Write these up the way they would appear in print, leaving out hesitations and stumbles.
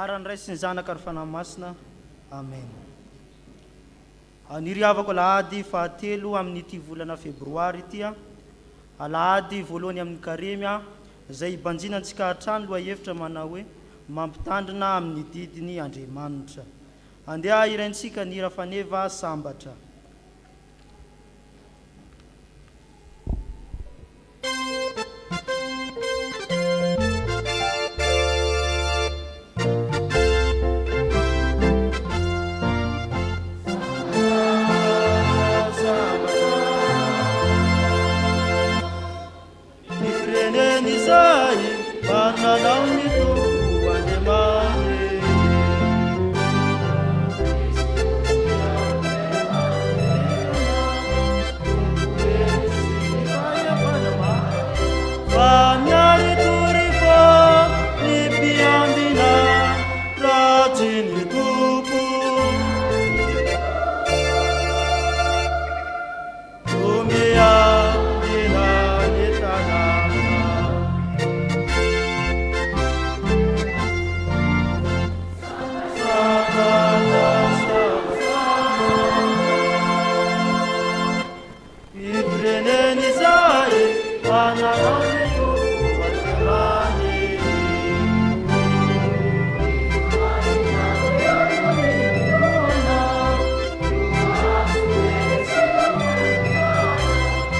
Anaran'ny Ray sy ny Zanaka ary Fanahy Masina. Amen. Niriavako alahady fahatelo amin'ity volana Febroary ity, alahady voalohany amin'ny karemia izay ibanjinantsika hatrany Lohahevitra manao hoe mampitandrina amin'ny Didiny Andriamanitra. Andeha iraintsika ny hira faneva sambatra.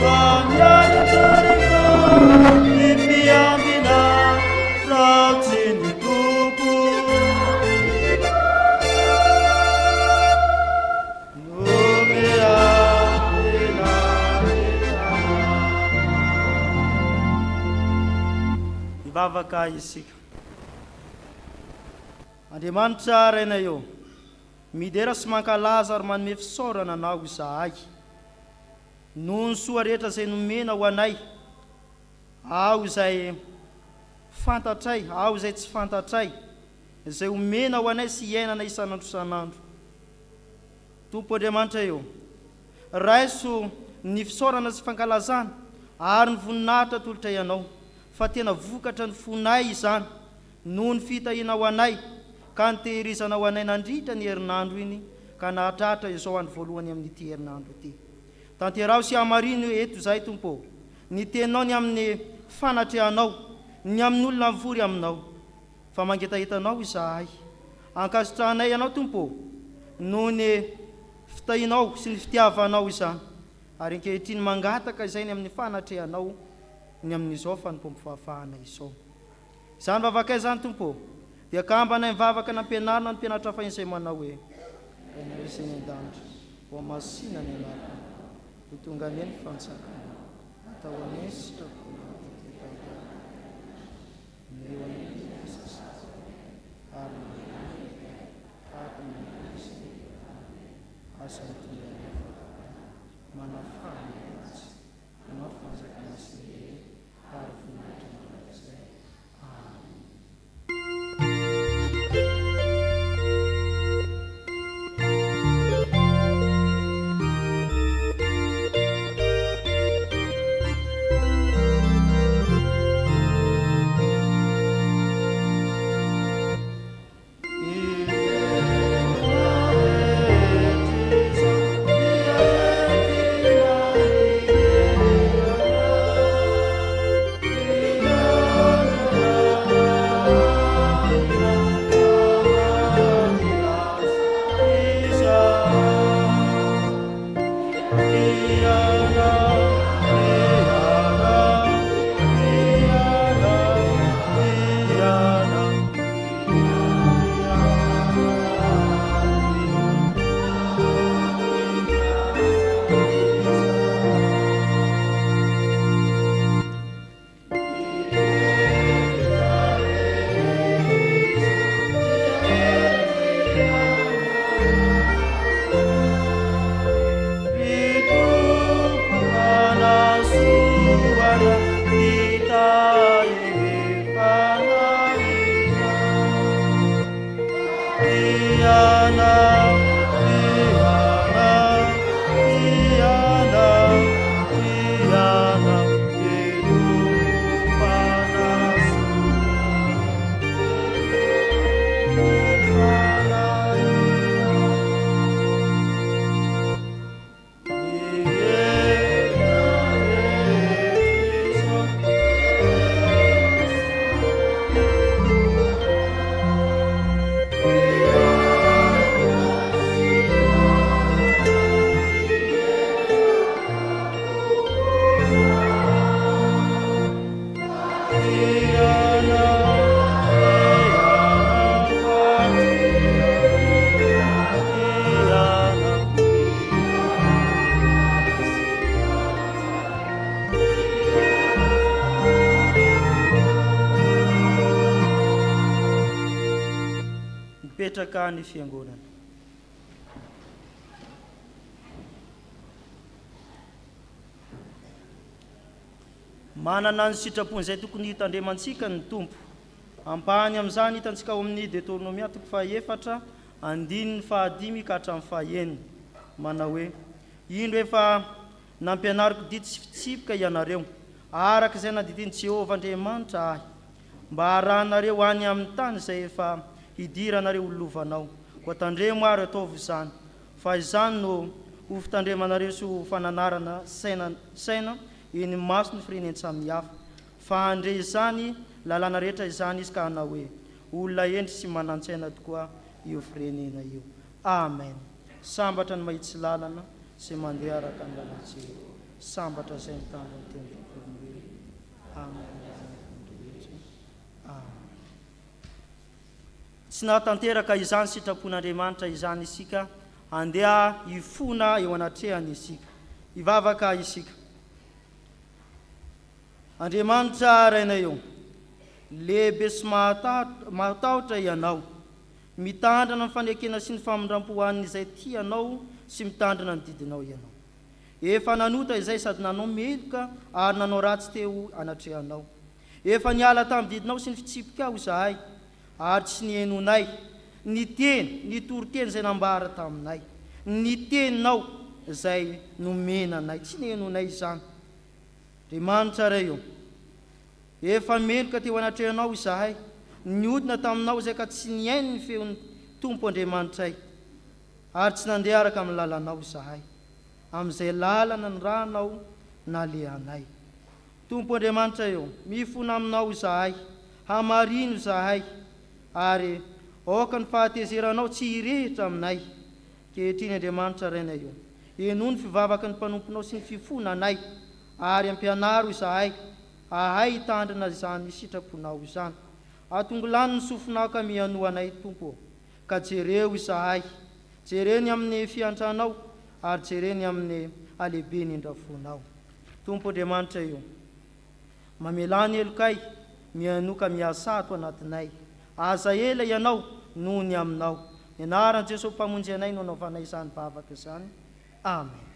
Amen. Vavaka isika. Andriamanitra raina eo, midera sy mankalaza ary manome fisaorana anao izahay. Noho ny soa rehetra izay nomena ho anay, ao izay fantatray, ao izay tsy fantatray, izay omena ho anay sy iainana isan'andro isan'andro. Tompo Andriamanitra eo, raiso ny fisaorana sy fankalazana ary ny voninahitra tolotra ianao, fa tena vokatra ny fonay izany noho ny fitahina ho anay ka nitehirizana ho anay nandritra ny herinandro iny ka nahatratra izao andro voalohany amin'ity herinandro ity. Tanterao sy hamarino eto izay Tompo, ny tenao ny amin'ny fanatrehanao, ny amin'ny olona mivory aminao, fa mangetahitanao izahay, ankasitranay ianao Tompo noho ny fitahinao sy ny fitiavanao izany, ary ankehitriny mangataka izay ny amin'ny fanatrehanao ny amin'izao fanompompo fahafahana izao. Izany vavaka izany Tompo, dia kambanay mivavaka nampianarina ny mpianatra fa izay manao hoe izay ny an-danitra ho amasina ny anarana ho tonga ane ny fansakana atao anesitra eo amin'ny sasany ary asa tonga manafana manao fansakana sy ary voninahitra izay. Petraka ny fiangonana. Manana ny sitrapony izay tokony hitandremantsika ny Tompo. Ampahany amin'izany hitantsika ao amin'ny Deutéronomia 4 andininy 5 ka hatramin'ny 9 manao hoe: indro efa nampianariko dito sy fitsipika ianareo araka izay nadidiny Jehovah Andriamanitra ahy, mba harahanareo any amin'ny tany izay efa hidiranareo olovanao, koa tandremo ary ataovy izany, fa izany no ho fitandremanareo sy ho fananarana saina eny maso ny fireneny samihafa, fa andre izany lalàna rehetra izany izy ka hanao hoe olona endry sy manan-tsaina tokoa io firenena io. Amen. Sambatra ny mahitsy lalana sy mandeha araka ny lalana-tsiro. sambatra izay mitandro ny tendrok'olombelona amin'ny tsy nahatanteraka izany sitrapon'Andriamanitra izany isika andeha ifona eo anatrehany isika ivavaka isika. Andriamanitra raina eo lehibe sy matahotra ianao, mitandrina ny fanekena sy ny famindram-poaniny izay tianao sy mitandrina ny didinao ianao. Efa nanota izay sady nanao meloka ary nanao ratsy teo anatrehanao. Efa niala tamin'ny didinao sy ny fitsipika izahay ary tsy nihenonay. Ny teny, ny toroteny izay nambara taminay, ny teninao izay nomenanay, tsy nihenonay izany. Andriamanitra ray eo, efa meloka teo anatrehanao izahay, niodina taminao izay ka tsy niaino ny feon'ny Tompo Andriamanitray, ary tsy nandeha araka amin'ny lalanao izahay, amin'izay lalana ny rahanao nalehanay. Tompo Andriamanitra eo, mifona aminao izahay, hamarino izahay, ary aoka ny fahatezeranao tsy hirehitra aminay. Kehitriny Andriamanitra raina eo, eno ny fivavaka ny mpanomponao sy ny fifonanay, ary ampianaro izahay ahay hitandrina izany sitraponao izany. Atongolany ny sofinao ka mianoanay Tompo, ka jereo izahay, jereny amin'ny fiantranao ary jereny amin'ny alehibe ny indrafonao. Tompo Andriamanitra eo, mamelany elokay mianoka miasa ato anatinay, aza ela ianao noho ny aminao. Ny anaran'i Jesosy mpamonjy anay no anaovanay izany vavaka izany. Amen.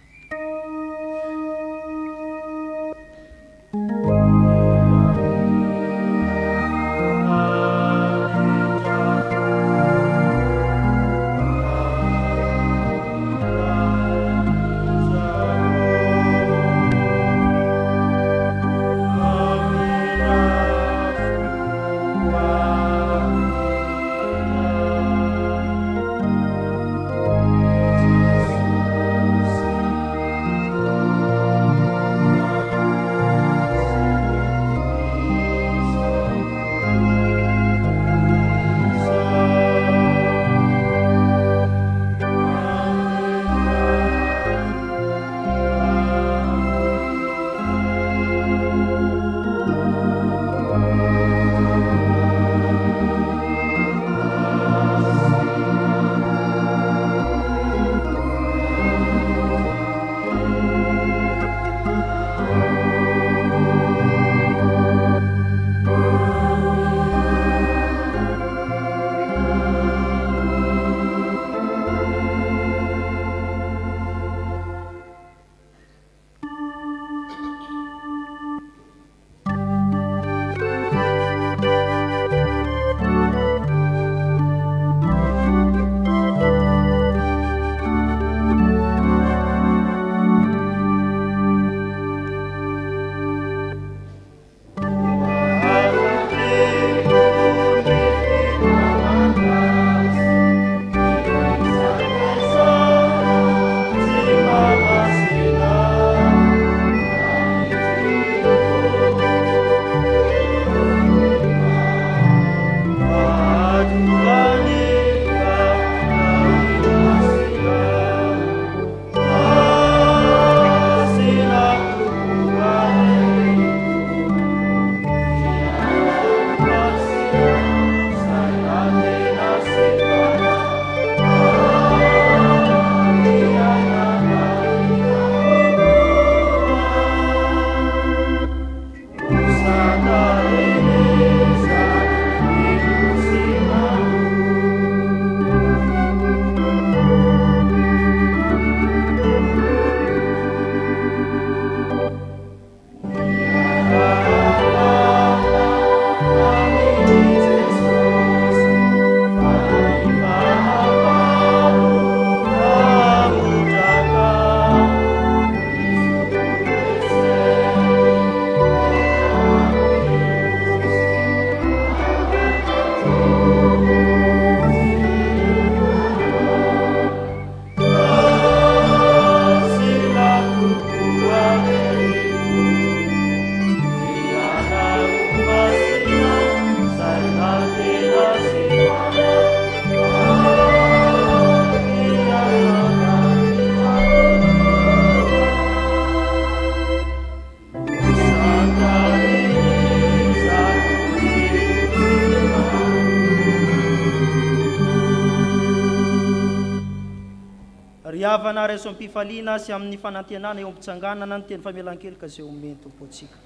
Iavana reso ampifaliana sy amin'ny fanantenana eo ampitsanganana ny teny famelan-kely ka izay omeny tompontsika.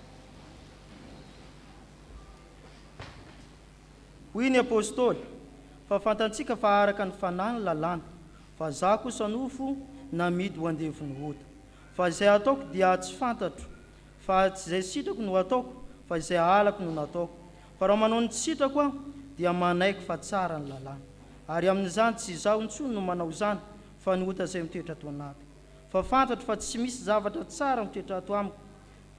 Hoy ny apôstôly, fa fantatsika fa araka ny fanahy ny lalàna, fa za kosa nofo namidy ho andevy ny ota. Fa izay ataoko dia tsy fantatro, fa tsy izay sitrako no ataoko, fa izay alako no nataoko. Fa raha manao ny tsy sitrako aho, dia manaiko fa tsara ny lalàna. Ary amin'izany tsy izaho intsony no manao izany, fa ny ota izay mitoetra ato anaty. Fa fantatro fa tsy misy zavatra tsara mitoetra ato amiko,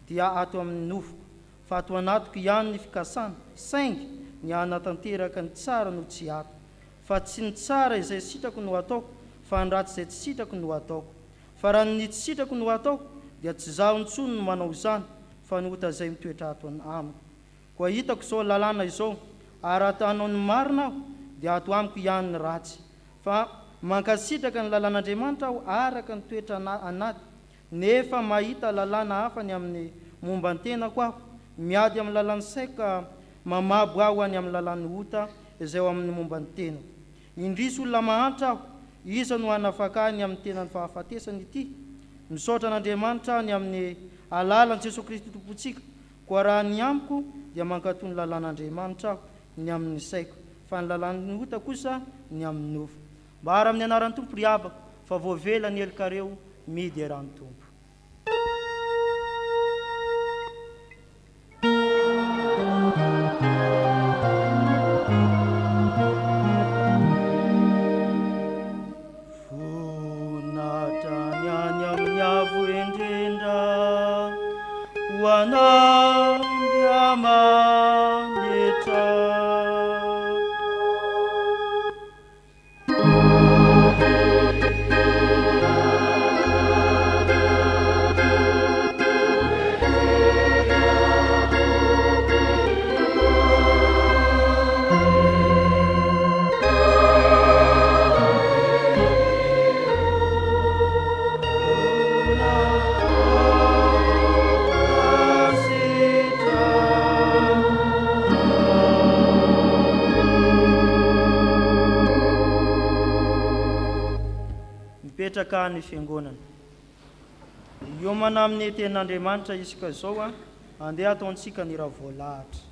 dia ato amin'ny nofoko. Fa ato anatiko ihany ny fikasana, saingy ny hanatanteraka ny tsara no tsy ato. Fa tsy ny tsara izay sitrako no ataoko, fa ny ratsy izay tsy sitrako no ataoko. Fa raha ny tsy sitrako no ataoko, dia tsy izaho intsony no manao izany, fa ny ota izay mitoetra ato amiko. Koa hitako izao lalàna izao, ary atanao ny marina aho, dia ato amiko ihany ny ratsy. Fa mankasitraka ny lalàn'Andriamanitra aho araka ny toetra anaty, nefa mahita lalàna hafa ny amin'ny momba ny tenako aho, miady amin'ny lalàn'ny saiko ka mamabo aho any amin'ny lalàn'ny ota izay ao amin'ny momba ny tenako. Indrisy olona mahantra aho, iza no hanafakany amin'ny tenany fahafatesany ity? Misaotra an'Andriamanitra ny amin'ny alalan'i Jesosy Kristy tompontsika. Koa raha ny amiko dia mankatony lalàn'Andriamanitra aho ny amin'ny saiko, fa ny lalàn'ny ota kosa ny amin'ny nofo. Mbara amin'ny anaran'ny Tompo ry abako, fa voavela ny elikareo midy eran'ny Tompo. Ka ny fiangonana io mana amin'ny tenin'Andriamanitra isika zao andeha ataontsika ny raha voalahatra.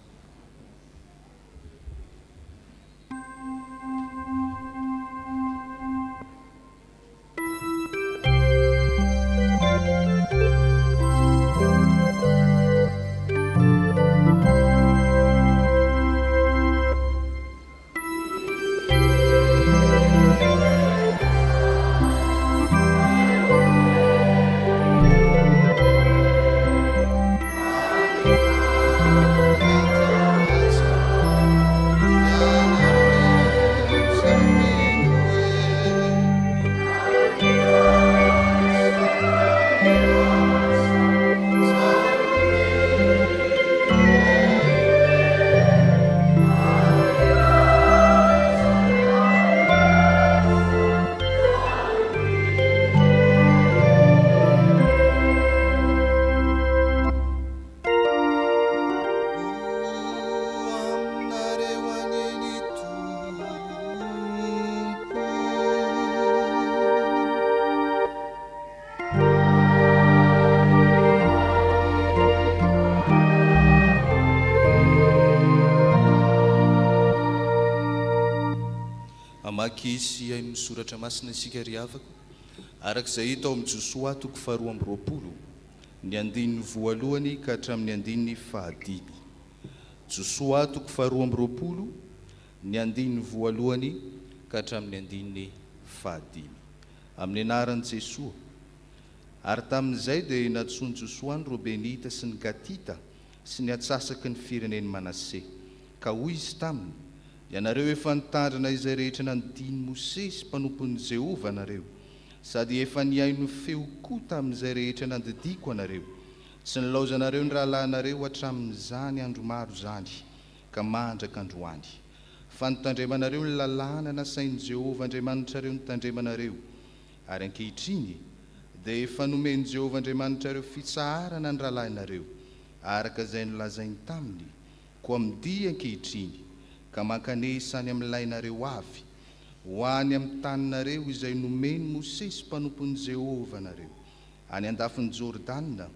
Makisy ay misoratra masina isika ry avako arak'izay hita ao amin'ny Josoa toko 2:20 ny andininy voalohany ka hatramin'ny andininy fahadimy. Josoa toko 2:20 ny andininy voalohany ka hatramin'ny andininy fahadimy. Amin'ny anaran'i Jesosy. Ary tamin'izay dia natsoiny Josoa ny Robenita sy ny Gatita sy ny atsasaky ny fireneny Manase, ka hoy izy taminy: ianareo efa nitandrina izay rehetra nandiny Mosesy mpanompon'i Jehovah anareo, sady efa niaino feo koa tamin'izay rehetra nandidiko anareo. Tsy nilaozanareo ny rahalahinareo hatramin'izany andro maro zany, ka mandraka androany. Fa nitandremanareo ny lalàna nasain'i Jehovah Andriamanitrareo nitandremanareo. Ary ankehitriny dia efa nomeny Jehovah Andriamanitrareo fitsaharana ny rahalahinareo, araka izay nolazainy taminy, koa midia ankehitriny, ka mankanesany amin'ny lainareo avy ho any amin'ny taninareo izay nomeny Mosesy mpanompon'i Jehovah nareo any andafin'ny Jordana,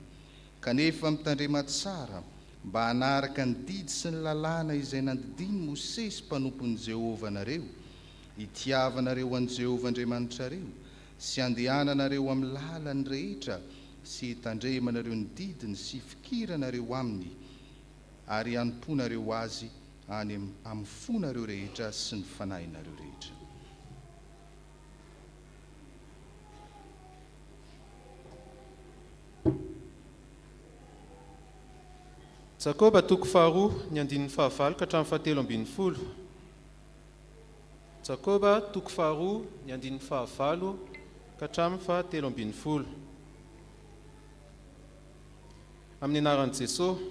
kanefa mitandrema tsara mba hanaraka ny didy sy ny lalàna izay nandidiny Mosesy mpanompon'i Jehovah nareo, hitiavanareo an'i Jehovah Andriamanitrareo sy andehananareo amin'ny lalany rehetra sy hitandremanareo ny didiny sy fikiranareo aminy, ary hanomponareo azy any amin'ny fonareo rehetra sy ny fanahinareo rehetra. Jakoba toko 2 ny andininy 9 ka hatramin'ny 17. Jakoba toko 2 ny andininy 9 ka hatramin'ny 17. Amin'ny anaran'i Jesosy.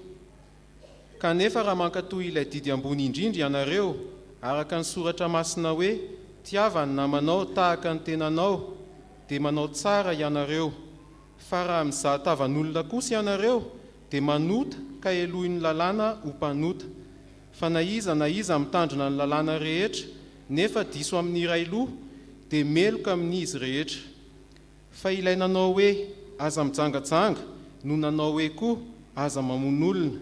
Kanefa raha mankatoy ilay didy ambony indrindra ianareo, araka ny soratra masina hoe, tiavany namanao tahaka ny tenanao, dia manao tsara ianareo. Fa raha mizahatavan'olona kosa ianareo, dia manota ka elohi ny lalàna ho mpanota. Fa na iza mitandrina ny lalàna rehetra, nefa diso amin'ny iray loha, dia meloka amin'izy rehetra. Fa ilay nanao hoe aza mijangajanga, no nanao hoe koa aza mamon'olona.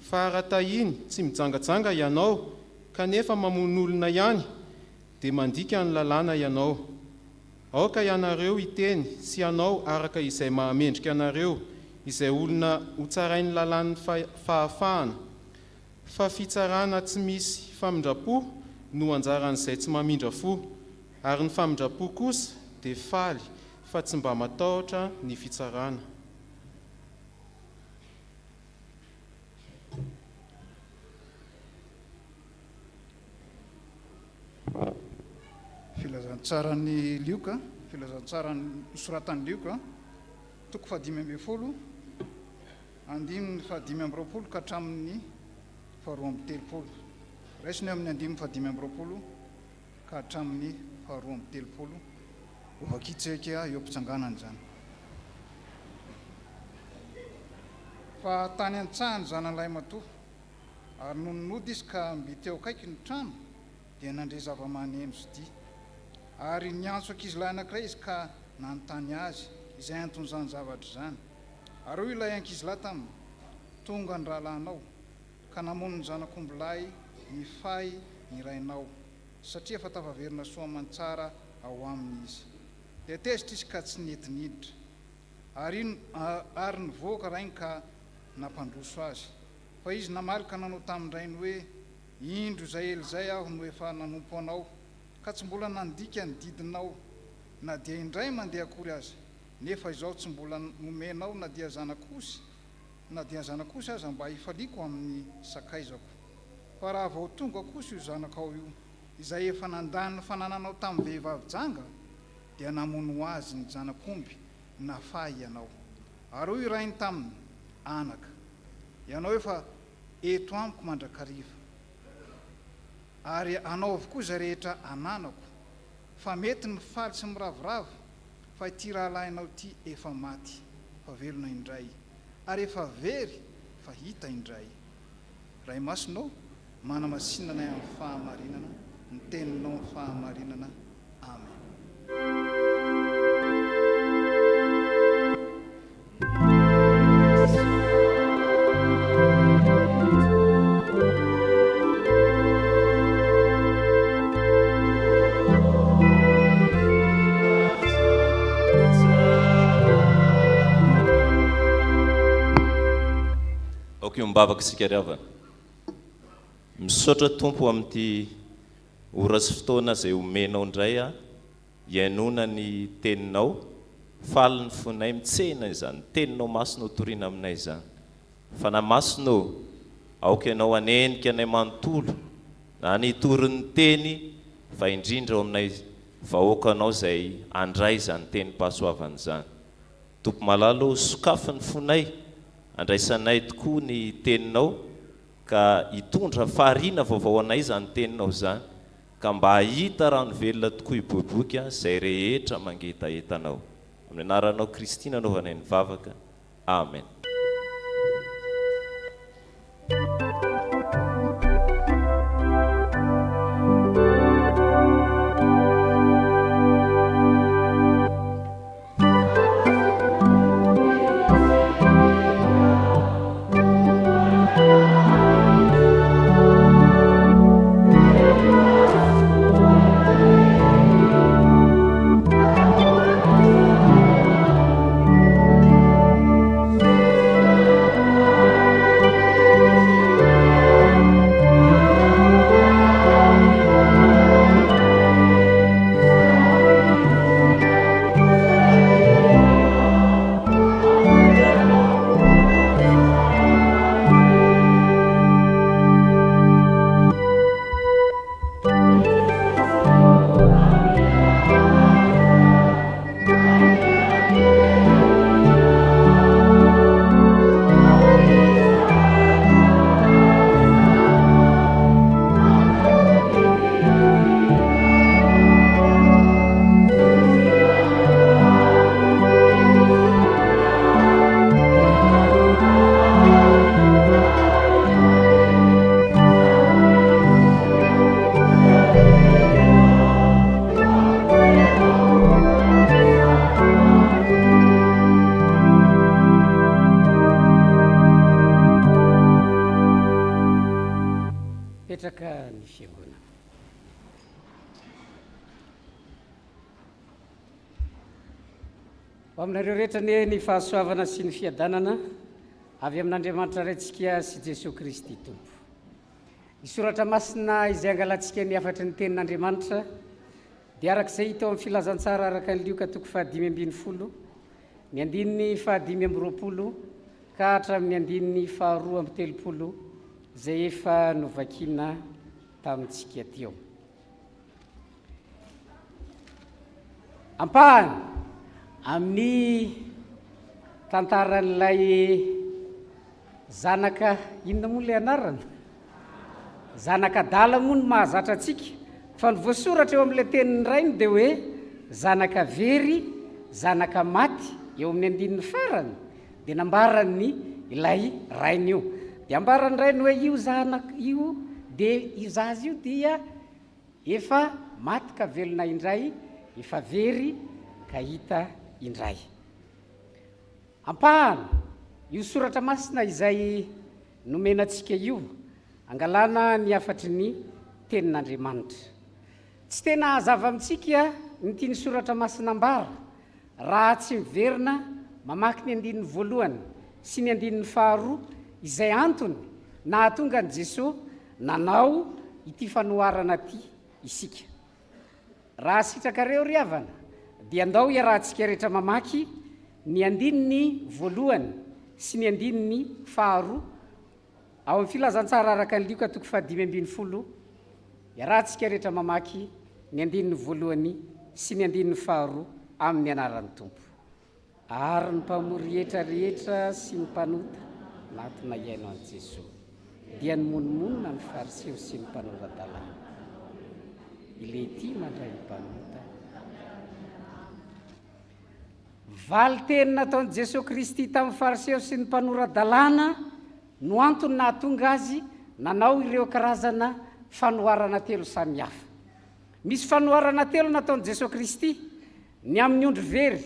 Fa raha tahiny tsy mijangajanga ianao, kanefa mamon'olona ihany, dia mandika ny lalàna ianao. Aoka ianareo hiteny sy ianao araka izay mahamendrika anareo, izay olona ho tsarainy lalàn'ny fahafahana. Fa fitsarana tsy misy famindrapo no anjaran'izay tsy mamindra fo, ary ny famindrapo kosa dia faly fa tsy mba matahotra ny fitsarana. Filazantsarany Lioka, filazantsarany soratan'ny Lioka, toko 5 andiminy 5 ka hatramin'ny 2 raisiny amin'ny andiminy 5 ka hatramin'ny 2 ovakitseka eo mpitsanganana zany. Fa tany an-tsahany zanan'ilay matoa, ary nononody izy ka mby teo akaiky ny trano, dia nandre zava-maneno sy dia, ary niantso ankizilahy anankiray izy ka nanontany azy izay anton'izany zavatra zany. Ary hoy ilay ankizilahy taminy, tonga ny rahalahinao, ka namono ny zanak'ombilahy nifay ny rainao, satria fa tafaverina soa aman-tsara ao aminy izy. Dia tezitra izy ka tsy netiniditra, ary nivoaka rainy ka nampandroso azy. Fa izy namaly ka nanao tamin'ny rainy hoe, indro zay elizay aho no efa nanompo anao, ka tsy mbola nandika ny didinao, na dia indray mandeha akory azy, nefa izao tsy mbola nomenao na dia zanakosy aza mba hifaliako amin'ny sakaizako. Fa raha vao tonga kosa io zanakao io, izay efa nandany ny fanananao tamin'ny vehivavy janga, dia namono azy ny zanak'omby, nafay ianao. Ary hoy rainy taminy, anaka, ianao efa eto amiko mandrakariva, ary anao avokoa izay rehetra ananako, fa mety mifaly sy miravoravo, fa ity rahalahinao ty efa maty, fa velona indray, ary efa very fa hita indray. Ray masinao, manamasinana amin'ny fahamarinana, ny teninao amin'ny fahamarinana. Amen. Mibavaka isika riavana, misaotra Tompo amin'ity ora sy fotoana izay omenao indray hiainona ny teninao, faly ny fonay mitsena izany teninao masonao toriana aminay izany. Fa na masonao aoka ianao hanenika anay manontolo na ny torin'ny teny, fa indrindra ao aminay vahoakanao izay andray izany teny-pahasoavana izany. Tompo malalo sokafy ny fonay, andraisanay tokoa ny teninao, ka hitondra fahariana vaovao anay izany teninao izany, ka mba hahita rano velona tokoa iboiboika izay rehetra mangetahetanao. Amin'ny anaranao Kristy nanaovanay ny vavaka. Amen. mipetraka ny fiangonana. Ho aminareo rehetra ny fahasoavana sy ny fiadanana avy amin'Andriamanitra raintsika sy Jesosy Kristy Tompo. Ny soratra masina izay angalantsika ny afatry ny tenin'Andriamanitra dia arak'izay hita ao amin'ny filazantsara araka ny Lioka 5:20, ny andininy 5:20 ka hatramin'ny andininy 2:30 izay efa novakiana tamintsika teo. Ampahany amin'ny tantaran'ilay zanaka inona moa ilay anarana? Zanaka dala moa no mahazatra antsika, fa ny voasoratra eo amin'ilay tenin'ny rainy dia hoe zanaka very, zanaka maty eo amin'ny andininy farany dia nambarany ilay rainy io. Dia ambarany rainy hoe io zanaka io dia io zaza io dia efa maty ka velona indray, efa very ka hita indray. Ampahana io soratra masina izay nomenantsika io angalana ny afatry ny tenin'Andriamanitra. Tsy tena hazava amintsika ny tiany soratra masina ambara raha tsy miverina mamaky ny andininy voalohany sy ny andininy faharoa izay antony nahatonga ny Jesosy nanao ity fanoharana ty isika. Raha sitrakareo ry havana dia andao iarahantsika rehetra mamaky ny andininy voalohany sy ny andininy faharoa ao amin'ny filazantsara araka ny Lioka 5:20, iarahantsika rehetra mamaky ny andininy voalohany sy ny andininy faharoa amin'ny anaran'ny Tompo. Ary ny mpamory rehetra sy ny mpanota natona iaino an' Jesosy dia ny monomonina ny fariseo sy ny mpanoran-dalàna. Ilay ty mandray ny mpanota. Valy teny nataon'i Jesosy Kristy tamin'ny fariseo sy ny mpanoran-dalàna no antony nahatonga azy nanao ireo karazana fanoharana telo samihafa. Misy fanoharana telo nataon'i Jesosy Kristy, ny amin'ny ondry very,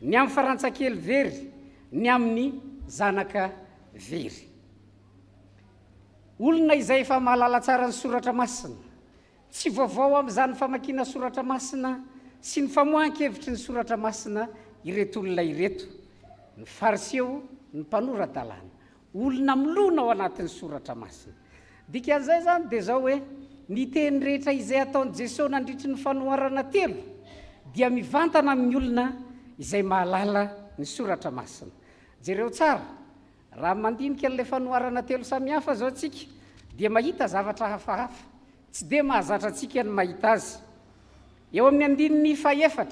ny amin'ny farantsakely very, ny amin'ny zanaka very. Olona izay efa mahalala tsara ny soratra masina, tsy vaovao amin'izany famakiana soratra masina sy ny famohan-kevitry ny soratra masina ireto olona ireto, ny fariseo, ny mpanoran-dalàna, olona milona ao anatin'ny soratra masina. Dikan'izay zany dia zao hoe ny teny rehetra izay ataon'i Jesosy nandritry ny fanoharana telo dia mivantana amin'ny olona izay mahalala ny soratra masina. Jereo tsara, raha mandinika an'ilay fanoharana telo samihafa zao tsika dia mahita zavatra hafahafa, tsy dia mahazatra antsika ny mahita azy. Eo amin'ny andininy 4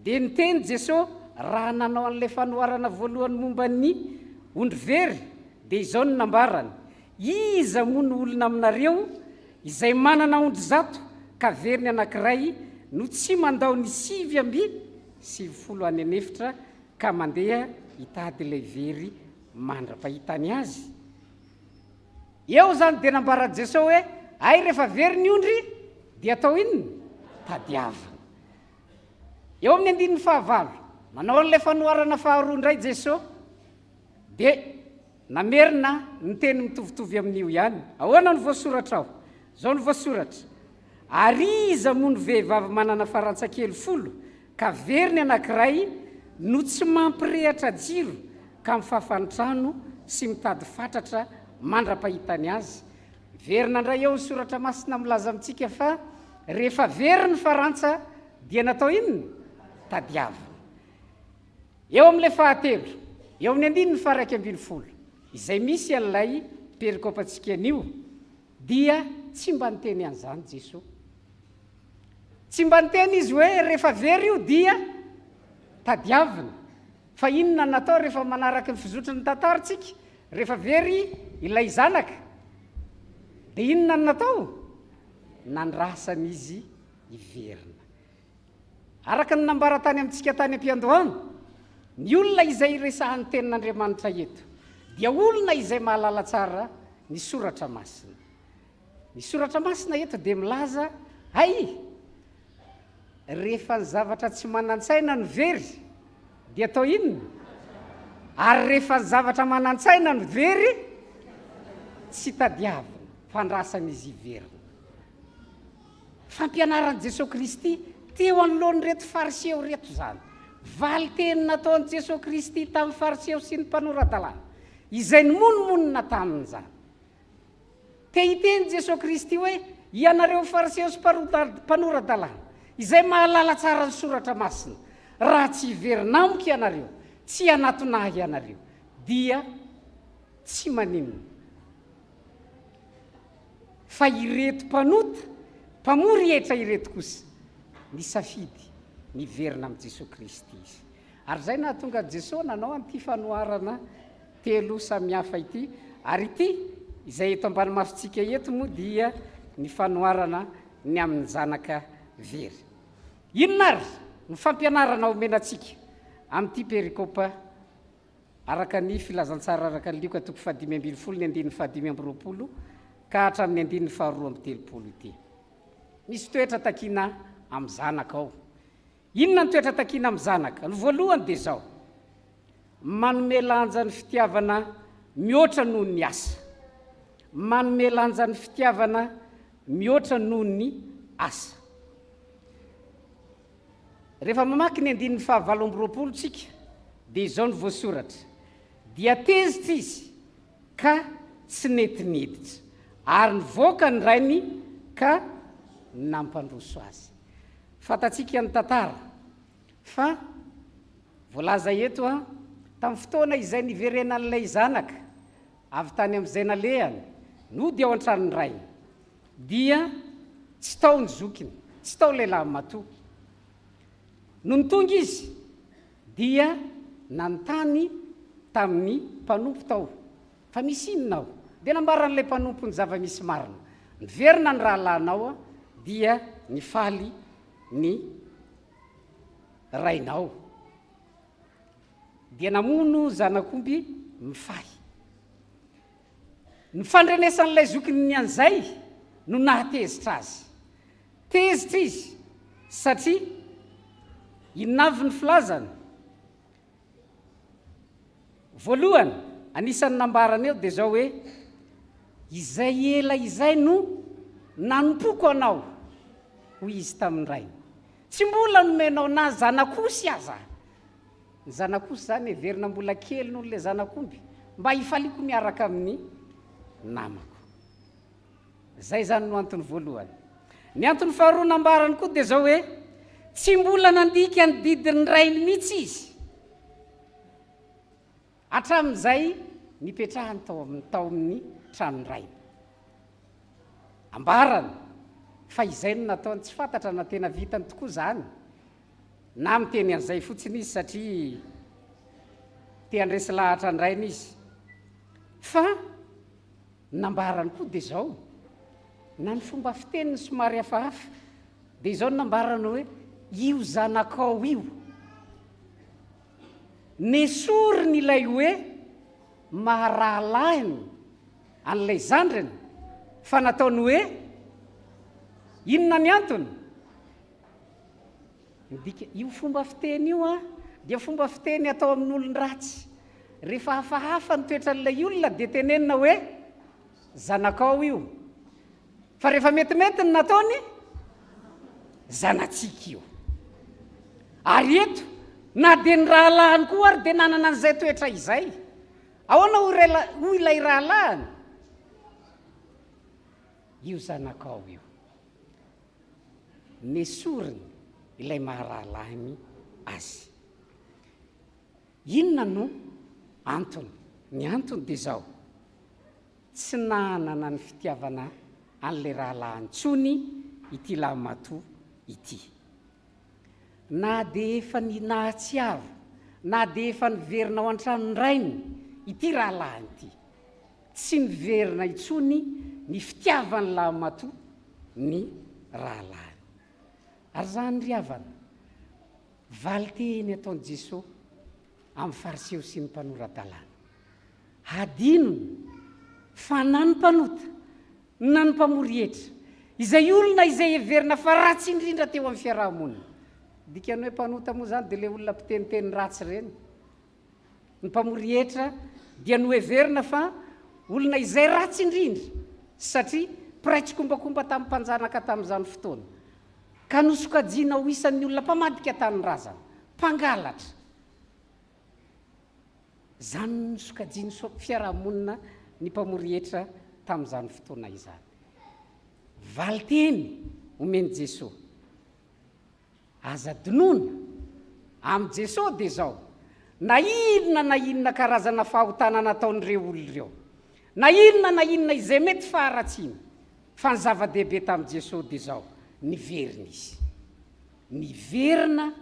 dia niteny Jesosy raha nanao an'ilay fanoharana voalohany momba ny ondry very dia izao no nambarany: iza moa ny olona aminareo izay manana ondry 100 ka veriny anankiray no tsy mandao ny 7:7 ka mandeha hitady ilay very mandra-pahitany azy. Eo zany dia nambarany Jesosy hoe ay rehefa very ny ondry dia atao inona? Tadiavina. Eo amin'ny andininy 9 manao an'ilay fanoharana faharoa indray Jesosy dia namerina ny teny mitovitovy amin'io ihany. Ahoana ny voasoratra ao? Zao ny voasoratra: ary iza moa ny vehivavy manana farantsakely 10 ka veriny anankiray no tsy mampirehatra jiro ka mifafany trano sy mitady fatratra mandra-pahitany azy. Verina indray eo ny soratra masina milaza amintsika fa rehefa very ny farantsa dia natao inona? Tadiavina. Eo amin'ilay fahatelo, eo amin'ny andininy 1:20 izay misy an'ilay perikôpantsika anio dia tsy mba niteny an'izany Jesosy. Tsy mba niteny izy hoe rehefa very io dia tadiavina, fa inona natao rehefa manaraka ny fizotry ny tantarantsika? Rehefa very ilay zanaka dia inona natao? Nandrasana izy iverina. Araka ny nambara tany amintsika tany am-piandohana, ny olona izay resahan'ny tenin'Andriamanitra eto dia olona izay mahalala tsara ny soratra masina. Ny soratra masina eto dia milaza ay rehefa ny zavatra tsy manan-tsaina ny very dia atao inona? Ary rehefa ny zavatra manan-tsaina ny very tsy tadiavina. fandrasana izy iverina. Fampianaran' Jesosy Kristy teo anoloany reto fariseo reto zany. Valy teny nataon'i Jesosy Kristy tamin'ny fariseo sy ny mpanoran-dalàna, izay nomonomonina tamin'izany. Te hiteny Jesosy Kristy hoe ianareo fariseo sy mpanoran-dalàna, izay mahalala tsara ny soratra masina, raha tsy iverina amiko ianareo, tsy anatonahy ianareo, dia tsy maninona. Fa ireto mpanota, mpamory hetra ireto kosa, ny safidy miverina amin'ny Jesosy Kristy izy. Ary zay nahatonga Jesosy nanao an'ity fanoharana telo samihafa ity, ary ity izay eto ambany masontsika eto moa dia ny fanoharana ny amin'ny zanaka very. Inona ary ny fampianarana omenantsika amin'ity perikopa araka ny filazantsara araka ny Luka 5:5 ka hatramin'ny 2:2 ity. Misy toetra takina amin'ny zanaka ao. Inona ny toetra takina amin'ny zanaka? Ny voalohany dia zao: manome lanja ny fitiavana mihoatra noho ny asa. Manome lanja ny fitiavana mihoatra noho ny asa. Rehefa mamaky ny 2:20 tsika dia izao ny voasoratra: dia tezitra izy ka tsy netiniditra, ary nivoaka ny rainy ka nampandroso azy. Fantatsika ny tantara fa voalaza eto tamin'ny fotoana izay niverena an'ilay zanaka avy tany amin'izay nalehany nody ao an-tranony rainy, dia tsy tao ny zokiny, tsy tao lehilahy matoa. No nitonga izy dia nanontany tamin'ny mpanompo tao fa misy inona ao, dia nambaran'ilay mpanompo ny zava-misy marina. Niverina ny rahalanao dia nifaly ny rainao, dia namono zanak'omby mifahy. Ny fandrenesan'ilay zokiny ny an'izay no nahatezitra azy. Tezitra izy satria inona avy ny filazany? Voalohany, anisan'ny nambarana eo dia zao hoe: izay ela izay no nanompoko anao, hoy izy tamin'ny rainy. Tsy mbola nomenao na zanakosy aza. Ny zanakosy zany heverina mbola kely noho le zanak'omby, mba hifaliko miaraka amin'ny namako. Zay zany no antony voalohany. Ny antony faharoa nambarany koa dia zao hoe: tsy mbola nandika ny didiny rainy mihitsy izy, hatramin'izay nipetrahany tao amin'ny tranony rainy. Ambarany fa izay no nataony, tsy fantatra na tena vitany tokoa zany na miteny an'izay fotsiny izy satria te handresy lahatra ny rainy izy. Fa nambarany koa dia zao, na ny fomba fiteniny somary hafahafa, dia izao no nambarany hoe: io zanakao io nesoriny ilay hoe maharahalahiny an'ilay zandriny, fa nataony hoe inona ny antony? Midika io fomba fiteny io dia fomba fiteny atao amin'olon ratsy. Rehefa hafahafa ny toetran'ilay olona dia tenenina hoe zanakao io, fa rehefa metimety ny nataony zanatsika io. Ary eto na dia ny rahalahiny koa ary dia nanana an'izay toetra izay. Ahoana hoy ilay rahalahiny? Io zanakao io nesoriny ilay maharahalahiny azy. Inona no antony? Ny antony dia zao: tsy nanana ny fitiavana an'ilay rahalahiny tsony ity lahy matoa ity. Na dia efa ny nahatsiavo, na dia efa niverina ao an-tranony rainy ity rahalahiny ity, tsy niverina itsony ny fitiavany lahy matoa ny rahalahiny. Ary zany ry havana, valy teny ataon'i Jesosy amin'ny fariseo sy ny mpanoran-dalàna: hadinony fa na ny mpanota na ny mpamory hetra, izay olona izay heverina fa ratsy indrindra teo amin'ny fiarahamonina. Dikany hoe mpanota moa zany dia le olona mpiteniteny ratsy ireny. Ny mpamory hetra dia no heverina fa olona izay ratsy indrindra satria piraitsy kombakomba tamin'ny mpanjanaka tamin'izany fotoana ka nosokajiana ho isan'ny olona mpamadika tany razana mpangalatra zany nosokajiany fiarahamonina ny mpamory hetra tamin'izany fotoana izany valiteny omeny Jesosy aza dinona amin'ny Jesosy dia zao na inona karazana fahotana nataon'ireo olona ireo na inona izay mety faharatsiana fa ny zava-dehibe tamin'i Jesosy dia zao niverina izy niverina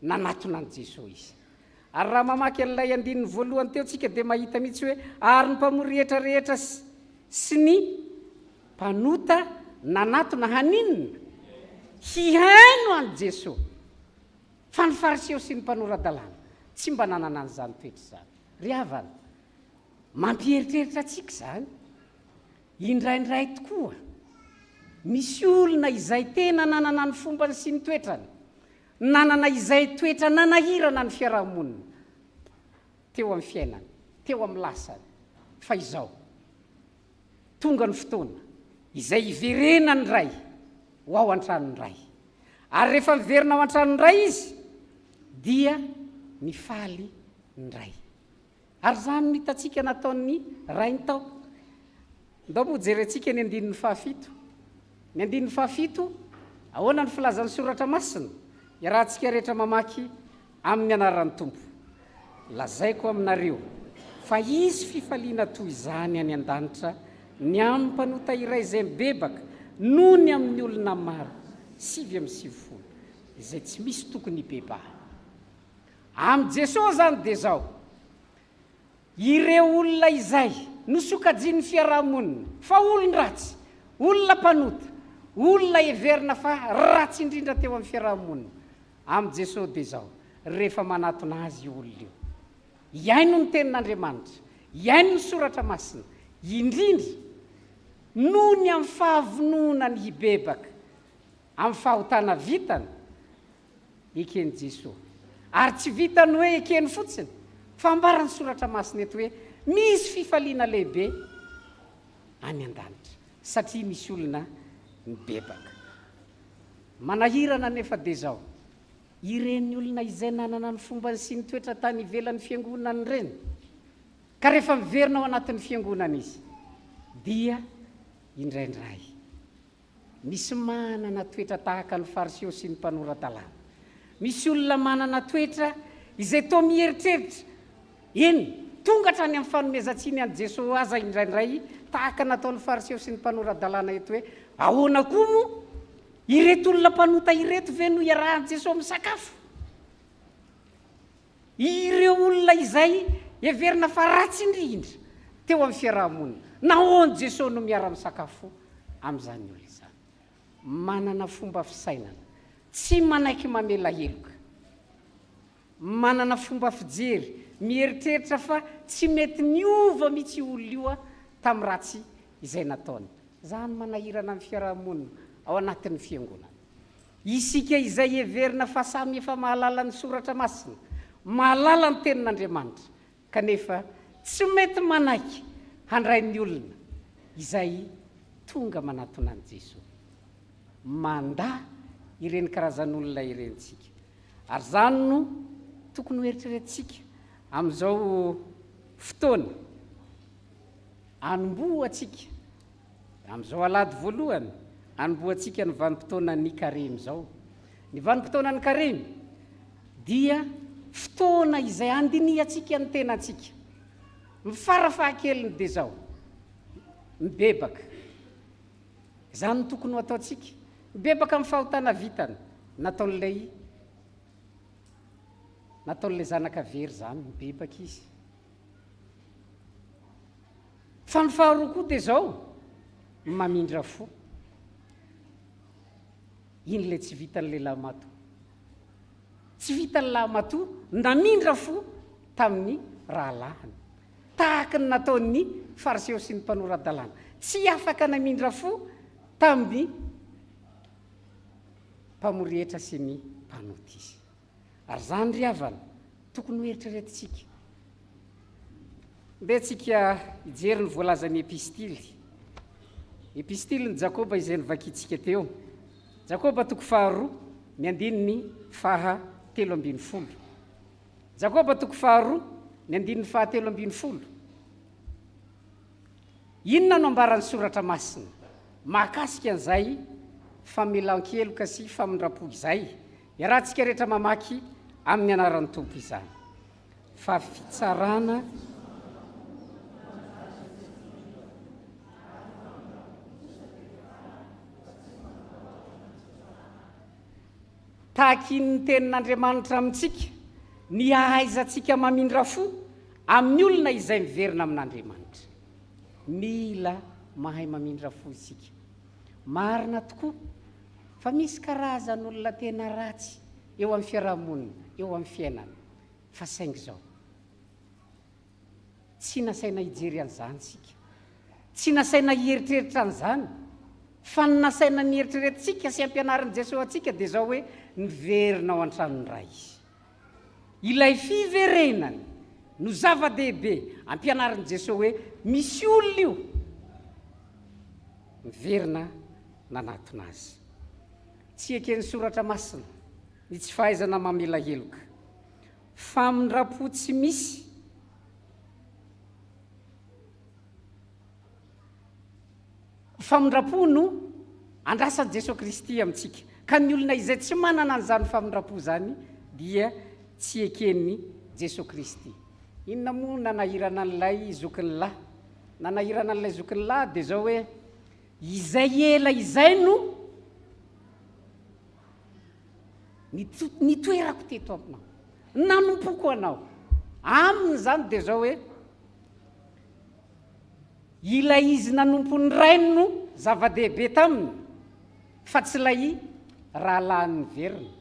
nanatona an' Jesosy izy ary raha mamaky an'ilay andininy voalohany teo tsika dia mahita mihitsy hoe ary ny mpamory rehetrarehetra sy ny mpanota nanatona haninona hihaino an' Jesosy fa ny fariseo sy ny mpanoradalàna tsy mba nanana an'izany toetra zany ry havana mampieritreritra atsika zany indraindray tokoa misy olona izay tena nanana ny fombany sy ny toetrany nanana izay toetra nanahirana ny fiarahamonina teo amin'ny fiainany teo amin'ny lasany fa izao tonga ny fotoana izay iverena ny ray ho ao an-tranony ray ary rehefa miverina ao an-tranony ray izy dia mifaly ny ray ary zany mitatsika nataon'ny ray ny tao ndao moa jerentsika ny andininy fahafito ny andininy fahafito ahoana ny filazan'ny soratra masina iarahantsika rehetra mamaky amin'ny anaran'ny tompo lazaiko aminareo fa izy fifaliana toy izany any an-danitra ny amin'ny mpanota iray izay mibebaka noho ny amin'ny olona maro 7 izay tsy misy tokony hibebaha amin'ny Jesosy zany dia zao ireo olona izay nosokajiany fiarahamonina fa olon-dratsy olona mpanota olona heverina fa ratsy indrindra teo amin'ny fiarahamonina amin'ny Jesosy dia zao rehefa manatona azy io olona io iaino ny tenin'Andriamanitra iaino ny soratra masina indrindra noho ny amin'ny fahavonona ny hibebaka amin'ny fahotana vitany ekeny Jesosy ary tsy vitany hoe ekeny fotsiny fa ambarany soratra masina eto hoe misy fifaliana lehibe any an-danitra satria misy olona mibebaka manahirana nefa dia zao ireny olona izay nanana ny fombany sy ny toetra tany ivelan'ny fiangonany ireny ka rehefa miverina ao anatin'ny fiangonana izy dia indraindray misy manana toetra tahaka ny fariseo sy ny mpanoradalàna misy olona manana toetra izay toa mieritreritra eny tonga hatrany amin'ny fanomezantsiny an' Jesosy aza indraindray tahaka nataon'ny fariseo sy ny mpanoradalàna eto hoe ahoana koa moa ireto olona mpanota ireto ve no iarahan' Jesosy misakafo ireo olona izay heverina fa ratsy indrindra teo amin'ny fiarahamonina nahoany Jesosy no miara-misakafo amin'izany olona izany manana fomba fisainana tsy manaiky mamela heloka manana fomba fijery mieritreritra fa tsy mety niova mihitsy olona io tamin'ny ratsy izay nataony zany manahirana amin'ny fiarahamonina ao anatin'ny fiangonana isika izay heverina fa samy efa mahalala ny soratra masina mahalala ny tenin'Andriamanitra kanefa tsy mety manaiky handray ny olona izay tonga manatona an' Jesosy manda ireny karazan'olona irentsika ary zany no tokony hoeritreretsika amin'izao fotoana anomboatsika amin'izao alady voalohany anomboatsika ny vanim-potoana ny karemy zao ny vanim-potoana ny karemy dia fotoana izay andiniatsika ny tenantsika mifarafahakeliny dia zao mibebaka zany no tokony ho ataontsika mibebaka amin'ny fahotana vitany nataon'ilay zanaka very zany mibebaka izy fa ny faharoa koa dia zao mamindra fo iny le tsy vitan'le lamatoa tsy vitan'ny lamatoa namindra fo tamin'ny rahalahiny tahaka ny nataon'ny fariseo sy ny mpanoradalàna tsy afaka namindra fo tamin'ny mpamory-hetra sy ny mpanota izy ary zany ry havana tokony hoeritreretsika ndeha tsika hijery ny voalazan'ny epistily epistily ny Jakoba izay nivakitsika teo. Jakoba toko 2 ny andininy 17. Jakoba toko 2 ny andininy 17. Inona no ambaran'ny soratra masina mahakasika an'izay famelan-keloka sy famindrapo izay? Iarahantsika rehetra mamaky amin'ny anaran'ny Tompo izany. Fa fitsarana tahaky ny tenin'Andriamanitra amintsika, ny ahaizantsika mamindra fo amin'ny olona izay miverina amin'Andriamanitra. Mila mahay mamindra fo isika. Marina tokoa fa misy karazan'olona tena ratsy eo amin'ny fiarahamonina, eo amin'ny fiainana. Fa saingy izao, tsy nasaina hijery an'izany sika, tsy nasaina hieritreritra an'izany, fa ny nasaina ny eritreretintsika sy ampianarin'i Jesosy atsika dia izao hoe niverina ao an-tranony ray. Ilay fiverenany no zava-dehibe ampianarin'i Jesosy hoe misy olona io miverina nanatona azy. Tsy eken'ny soratra masina ny tsy fahaizana mamela heloka, famindrapo tsy misy famindrapo no andrasan'i Jesosy Kristy amintsika. Ka ny olona izay tsy manana an'izany famindrapo zany dia tsy eken'ny Jesosy Kristy. Inona moa nanahirana an'ilay zokin'ny lahy? Nanahirana an'ilay zokin'ny lahy dia zao hoe izay ela izay no nitoerako teto aminao, nanompoko anao. Aminy zany dia zao hoe ilay izy nanompon'ny rainy no zava-dehibe taminy, fa tsy ilay rahalahin'ny verina.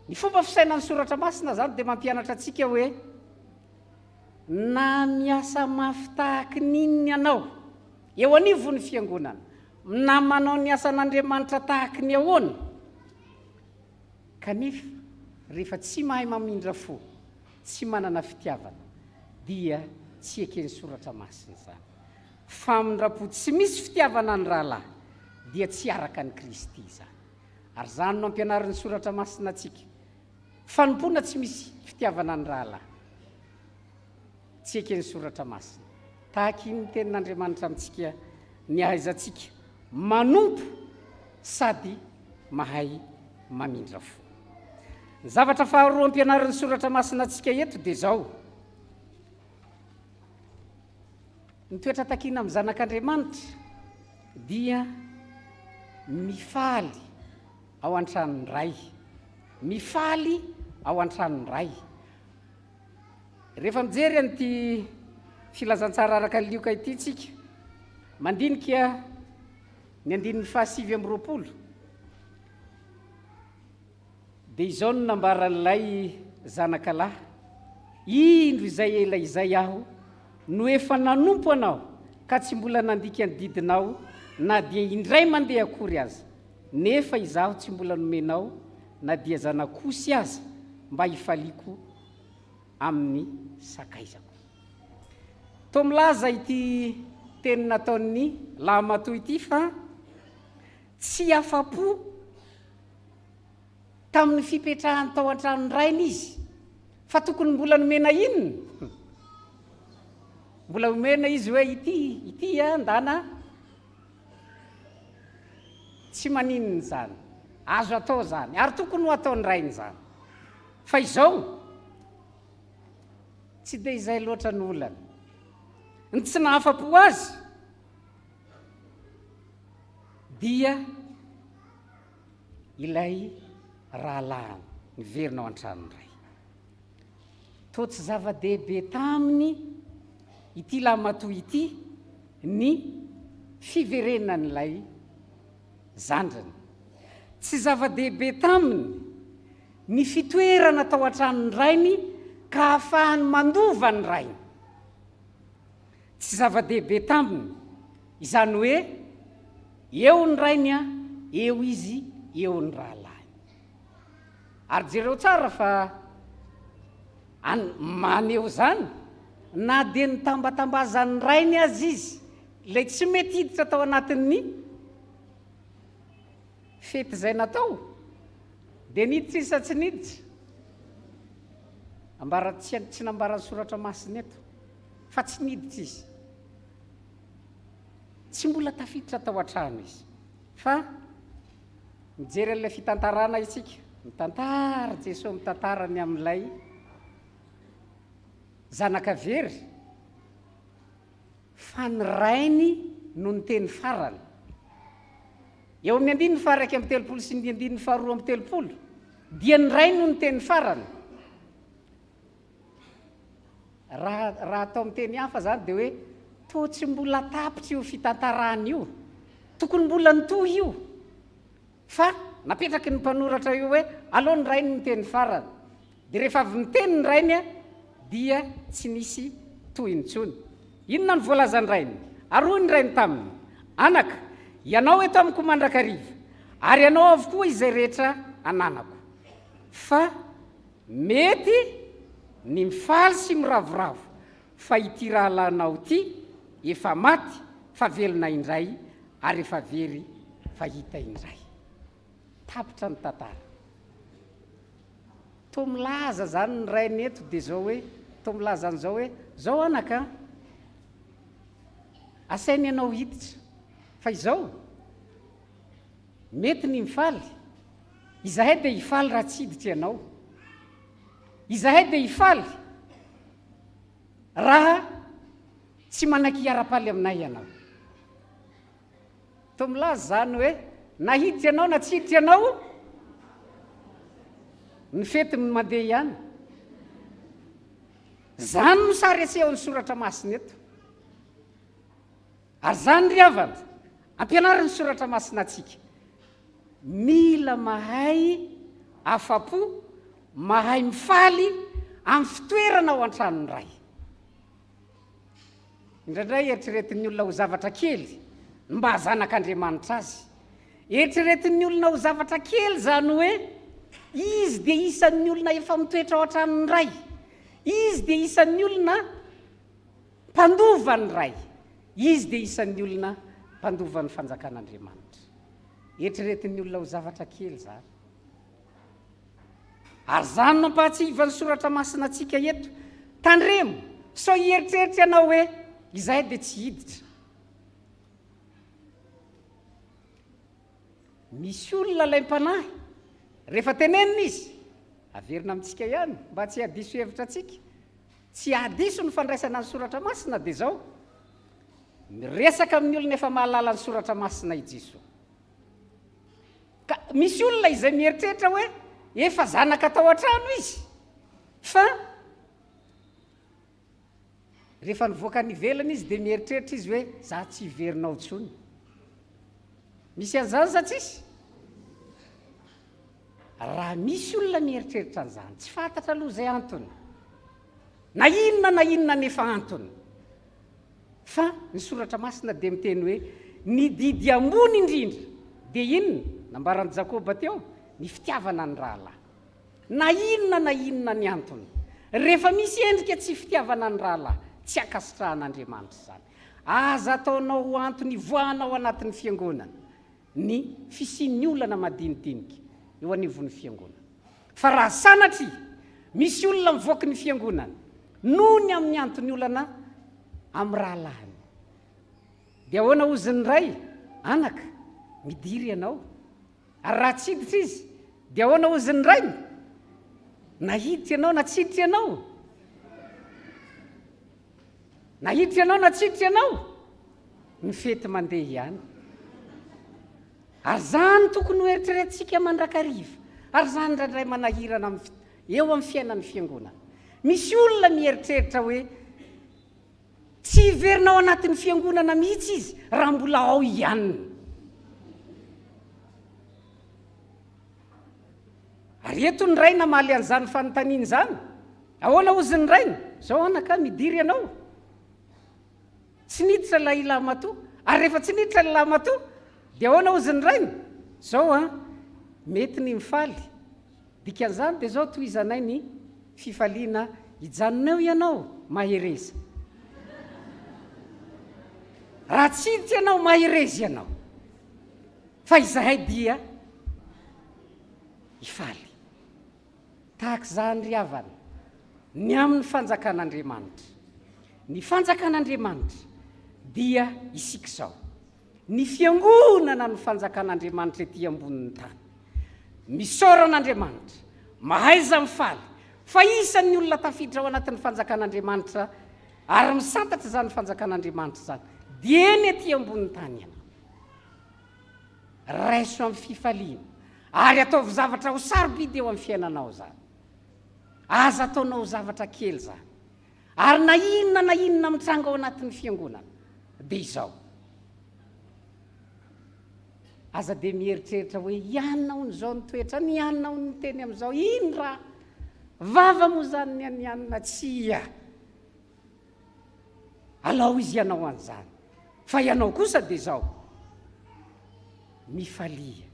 Ny fomba fisainan'ny soratra masina zany dia mampianatra antsika hoe na miasa mafy tahaka ninny ianao eo anivon'ny fiangonana, na manao ny asan'Andriamanitra tahaka ny ahoana, kanefa rehefa tsy mahay mamindra fo, tsy manana fitiavana, dia tsy eken'ny soratra masina zany. Famindrapo tsy misy fitiavana ny rahalahy dia tsy araka ny Kristy zany. Ary zany no ampianarin'ny soratra masina atsika. Fanompoana tsy misy fitiavana ny rahalahy, tsy eken'ny soratra masina. Tahaky ny tenin'Andriamanitra amintsika, ny ahaizantsika manompo sady mahay mamindra fo. Ny zavatra faharoa ampianarin'ny soratra masina atsika eto dia zao: ny toetra takina amin'ny zanak'Andriamanitra dia mifaly ao an-tranony ray, mifaly ao an-tranony ray. Rehefa mijery an'ity filazantsara araka ny lioka ity tsika, mandinika ny andininy 720, dia izao no nambaran'ilay zanakalahy: indro izay ela izay aho no efa nanompo anao, ka tsy mbola nandika ny didinao, na dia indray mandeha akory aza, nefa izaho tsy mbola nomenao na dia zanakosy aza mba hifaliako amin'ny sakaizako. Toa milaza ity teny nataon'ny lahy matoy ity fa tsy afa-po tamin'ny fipetrahany tao an-tranony rainy izy, fa tokony mbola nomena inona? Mbola nomena izy hoe ity andana tsy maninona zany, azo atao zany, ary tokony ho ataony rainy zany. Fa izao tsy dia izay loatra ny olana. Ny tsy nahafa-po azy dia ilay rahalahy miverina ao an-tranony ray. Toa tsy zava-dehibe taminy ity lahy matoy ity ny fiverenan'ilay zandrany. Tsy zava-dehibe taminy ny fitoerana tao an-tranony rainy ka ahafahany mandova ny rainy. Tsy zava-dehibe taminy izany hoe eo ny rainy a, eo izy, eo ny rahalahy. Ary jereo tsara fa maneo zany, na dia ny tambatambazan'ny rainy azy izy, lay tsy mety hiditra tao anatin'ny fety zay natao dia niditra izy sa tsy niditra tsy nambarany soratra masina eto fa tsy niditra izy tsy mbola tafiditra tao an-trano izy fa mijery an'ilay fitantarana isika mitantara Jesosy mitantarany amin'ilay zanakavery fa ny rainy no ny teny farany eo amin'ny andiny faraiky amin'ny telopolo sy ny andiny faharoa amin'ny telopolo dia ny rainy no ny teny farany raha atao amin'ny teny hafa zany dia hoe to tsy mbola tapitra io fitantarana io tokony mbola nitohy io fa napetraky ny mpanoratra io hoe aloha ny rainy no teny farany dia rehefa avy miteny ny rainy dia tsy nisy tohiny intsony inona ny voalazany rainy aroa ny rainy taminy anaka ianao eto amiko mandrakariva ary ianao avokoa izay rehetra ananako fa mety ny mifaly sy miravoravo fa ity rahalanao ity efa maty fa velona indray ary efa very fa hita indray tapitra ny tantara to milaza zany ny rainy eto dia zao hoe to milaza an'izao hoe zao anaka asainy ianao hiditra fa izao mety ny mifaly izahay dia hifaly raha tsy hiditra ianao izahay dia hifaly raha tsy manan-kiara-paly aminay ianao to milaza zany hoe na hiditra ianao na tsy hiditra ianao ny fety mandeha ihany zany no sary aseho ny soratra masina eto ary zany ry havana ampianariny soratra masina atsika mila mahay afa-po mahay mifaly amin'ny fitoerana ao an-tranony ray indraindray eritreretin'ny olona ho zavatra kely mba hazanak'Andriamanitra azy eritreretin'ny olona ho zavatra kely zany hoe izy dia isan'ny olona efa mitoetra ao an-tranony ray izy dia isan'ny olona mpandovany ray izy dia isan'ny olona mpandovan'ny fanjakan'Andriamanitra eritreretin'ny olona ho zavatra kely zany ary zany mampahatsiva ny soratra masina atsika eto tandremo so hieritreritra ianao hoe izahay dia tsy hiditra misy olona laim-panahy rehefa tenenina izy averina amintsika ihany mba tsy hadiso hevitra atsika tsy hadiso ny fandraisana ny soratra masina dia zao miresaka amin'ny olona efa mahalala ny soratra masina i Jesosy ka misy olona izay mieritreritra hoe efa zanaka tao an-trano izy fa rehefa nivoaka ny ivelany izy dia mieritreritra izy hoe za tsy hiverinao intsony misy an'izany sa tsisy raha misy olona mieritreritra an'izany tsy fantatra aloha izay antony na inona nefa antony fa ny soratra masina dia miteny hoe ny didy ambony indrindra dia inona nambarany Jakoba teo ny fitiavana ny rahalahy na inona ny antony rehefa misy endrika tsy fitiavana ny rahalahy tsy akasitrahan'Andriamanitra zany aza ataonao ho antony voanao anatin'ny fiangonana ny fisian'ny olana madinidinika eo anivon'ny fiangonana fa raha sanatry misy olona mivoaka ny fiangonana noho ny amin'ny antony olana amin'ny rahalahiny dia ahoana oziny ray anaka midiry ianao ary raha tsy hiditra izy dia ahoana oziny ray na hiditra ianao na tsy hiditra ianao na hiditra ianao na tsy hiditra ianao ny fety mandeha ihany ary zany tokony ho eritreretintsika mandrakariva ary zany indraindray manahirana eo amin'ny fiainan'ny fiangonana misy olona mieritreritra hoe tsy hiverinao anatin'ny fiangonana mihitsy izy raha mbola ao ihany ary eto ny raina maly an'izany fanontaniana zany ahoana oziny raina zao anaka midiry ianao tsy niditra la ilamato ary rehefa tsy niditra la ilamato dia ahoana oziny raina zao mety ny mifaly dikan'izany dia zao tohizanay ny fifaliana hijanonao ianao mahereza raha tsiditra ianao mahirezy ianao fa izahay dia ifaly tahaka izany ry havana ny amin'ny fanjakan'Andriamanitra. Ny fanjakan'Andriamanitra dia isika izao ny fiangonana ny fanjakan'Andriamanitra ety ambonin'ny tany. Misaoran'Andriamanitra mahaiza mifaly fa isan'ny olona tafiditra ao anatin'ny fanjakan'Andriamanitra ary misantatra izany fanjakan'Andriamanitra izany dia eny ety ambonin'ny tany ianao. Raiso amin'ny fifaliana ary ataovy zavatra ho sarobidy eo amin'ny fiainanao zany. Aza ataonao zavatra kely zany ary na inona mitranga ao anatin'ny fiangonana dia izao. Aza dia mieritreritra hoe ianona ho n'izao ny toetra, ny ianona ho ny teny amin'izao, ino raha vava moa zany ny ianona tsy alao izy ianao an'izany. Fa ianao kosa dia izao mifalia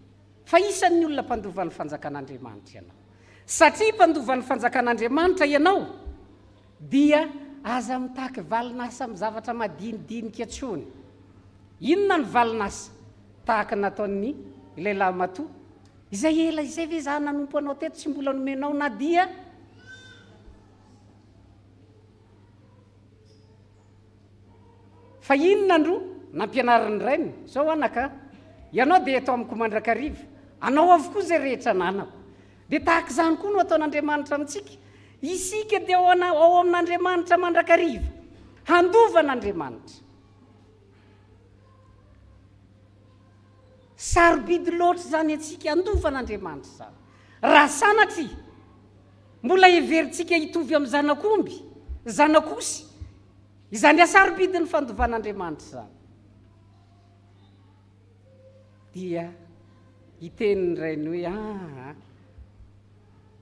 fa isan'ny olona mpandovan'ny fanjakan'Andriamanitra ianao. Satria mpandovan'ny fanjakan'Andriamanitra ianao dia aza mitaky valinasa amin'ny zavatra madinidinika antsony. Inona ny valinasa? Tahaka nataon'ny lehilahy matoa, izay ela izay ve za nanompo anao teto tsy mbola nomenao na dia? Fa inona andro nampianarin'ny rainy? Zao anaka, ianao dia eto amiko mandrakariva, anao avokoa zay rehetra nanako. Dia tahaka izany koa no ataon'Andriamanitra amintsika. Isika dia ao amin'Andriamanitra mandrakariva, handovan'Andriamanitra. Sarobidy loatra zany atsika handovan'Andriamanitra zany. Raha sanatry mbola heverintsika hitovy amin'ny zanak'omby, zanak'osy, izany sarobidy ny fandovan'Andriamanitra zany. Dia hiteniny rainy hoe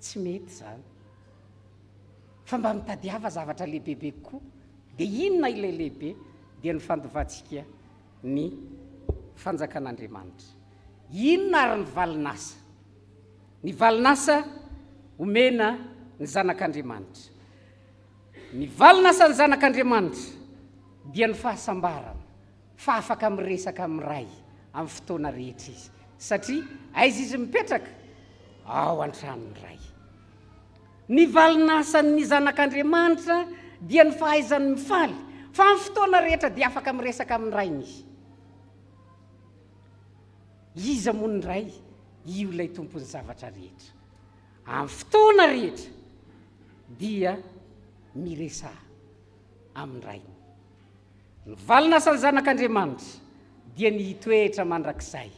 tsy mety zany. Fa mba mitadiava zavatra lehibebe kokoa. Dia inona ilay lehibe? Dia ny fandovantsika ny fanjakan'Andriamanitra. Inona ary ny valinasa? Ny valinasa omena ny zanak'Andriamanitra. Ny valinasa ny zanak'Andriamanitra dia ny fahasambarana, fa afaka miresaka amin'ny ray amin'ny fotoana rehetra izy. Satria aiza izy mipetraka? Ao an-tranony ray. Ny valinasan'ny zanak'Andriamanitra dia ny fahaizany mifaly, fa amin'ny fotoana rehetra dia afaka miresaka amin'ny rainy izy. Iza moa ny ray? Io ilay tompon'ny zavatra rehetra. Amin'ny fotoana rehetra dia miresa amin'ny rainy. Ny valinasan'ny zanak'Andriamanitra dia ny toetra mandrakizay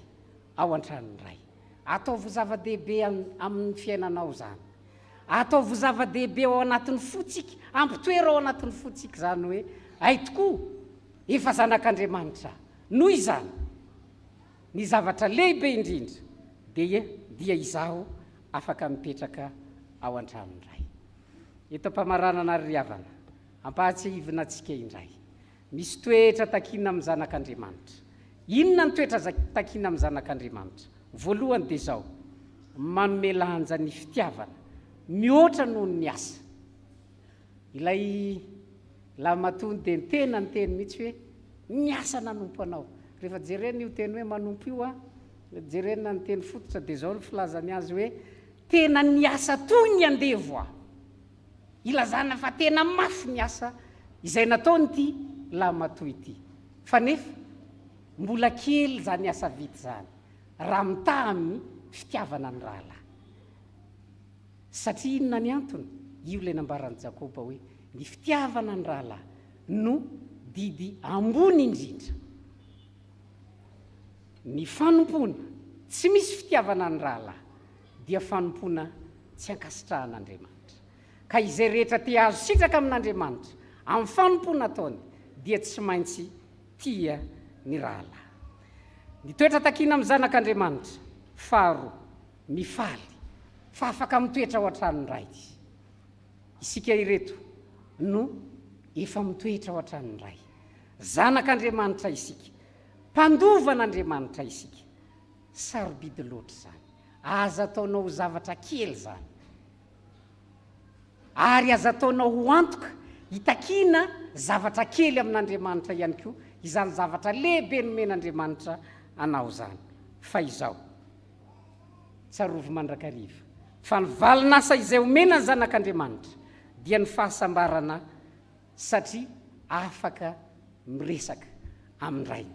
ao an-tranony ray. Ataovy zava-dehibe amin'ny fiainanao zany. Ataovy zava-dehibe ao anatin'ny fotsika, ampitoera ao anatin'ny fotsika zany hoe ay tokoa efa zanak'Andriamanitra. Noho izany ny zavatra lehibe indrindra dia izaho afaka mipetraka ao an-tranony ray. Eto am-pamaranana ry havana, ampahatsiahivina antsika indray. Misy toetra takiana amin'ny zanak'Andriamanitra. Inona ny toetra takiana amin'ny zanak'Andriamanitra? Voalohany dia izao, manome lanja ny fitiavana mihoatra noho ny asa. Ilay lamatony dia ny teny mihitsy hoe ny asa nanompo anao. Rehefa jerena io teny hoe manompo io jerena ny teny fototra dia izao ny filazany azy hoe tena ny asa toy ny andevo ilazana fa tena mafy ny asa izay nataony ity lamatoa ity. Fa nefa mbola kely zany asa vita zany raha mitaha amin'ny fitiavana ny rahalahy. Satria inona ny antony? Io ilay nambaran'i Jakoba hoe ny fitiavana ny rahalahy no didy ambony indrindra. Ny fanompona tsy misy fitiavana ny rahalahy dia fanompona tsy ankasitrahan'Andriamanitra. Ka izay rehetra tia azo sitraka amin'Andriamanitra amin'ny fanompona ataony dia tsy maintsy tia ny rahalahy. Ny toetra takiana amin'ny zanak'Andriamanitra faharoa, mifaly, fa afaka mitoetra ao an-tranony ray. Isika ireto no efa mitoetra ao an-tranony ray. Zanak'Andriamanitra isika, mpandovan'Andriamanitra isika. Sarobidy loatra zany. Aza ataonao zavatra kely zany. Ary aza ataonao ho antoka hitakiana zavatra kely amin'Andriamanitra ihany koa izany zavatra lehibe nomen'Andriamanitra anao zany. Fa izao tsarovy mandrakariva fa ny valinasa izay omena ny zanak'Andriamanitra dia ny fahasambarana, satria afaka miresaka amin'ray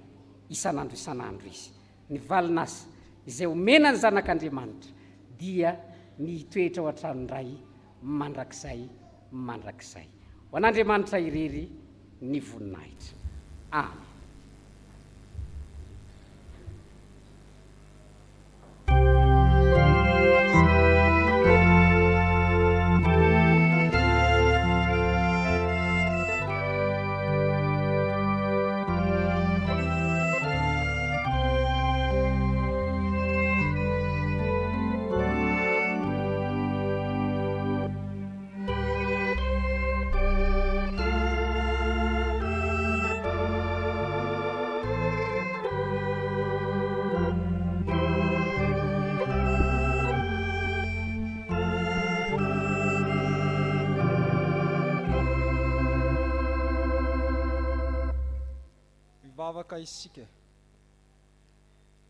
isan'andro izy. Ny valinasa izay omena ny zanak'Andriamanitra dia ny toetra ao an-tranondray mandrakizay. Ho an'Andriamanitra irery ny voninahitra. Amen. Vavaka isika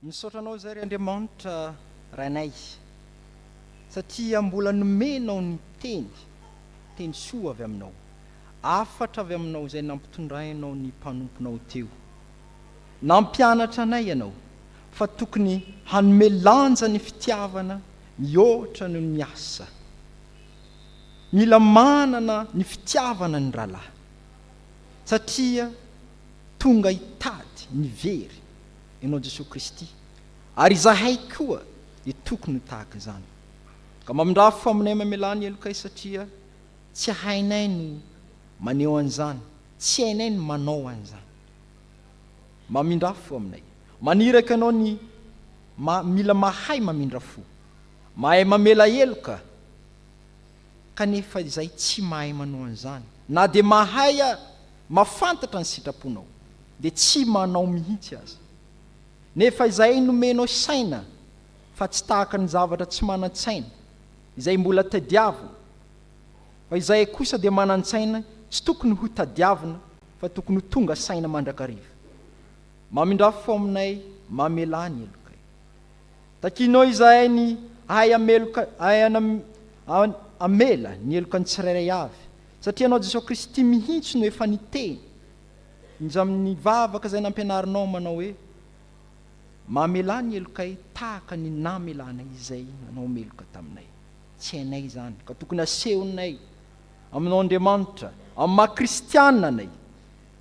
misaotranao zay ry Andriamanitra ranay, satria mbola nomenao ny teny soa avy aminao, afatra avy aminao zay nampitondrainao ny mpanomponao teo. Nampianatra anay ianao fa tokony hanome lanja ny fitiavana mihoatra no ny asa. Mila manana ny fitiavana ny rahalahy, satria tonga hitady ny very ianao Jesosy Kristy, ary izahay koa dia tokony tahaka izany. Ka mamindrafo aminay mamelany elokay, satria tsy hainay no maneho an'izany, tsy hainay no manao an'izany. Mamindrafo aminay, maniraka ianao ny mila mahay mamindrafo, mahay mamela eloka, kanefa izay tsy mahay manao an'izany, na dia mahay mafantatra ny sitraponao dia tsy manao mihitsy aza. Nefa izay nomenao saina fa tsy tahaka ny zavatra tsy manan-tsaina izay mbola tadiavina, fa izay kosa dia manan-tsaina tsy tokony ho tadiavina fa tokony ho tonga saina mandrakariva. Mamindrafo aminay mamelany elokay, takinao izahay ny amela ny eloka ny tsirairay avy, satria anao Jesosy Kristy mihitsy no efa niteny izy amin'ny vavaka izay nampianarinao manao hoe mamela ny elokay tahaka ny namelanay izay nanao meloka taminay. Tsy hainay zany, ka tokony asehonay aminao Andriamanitra, amin'ny maha-kristianina anay,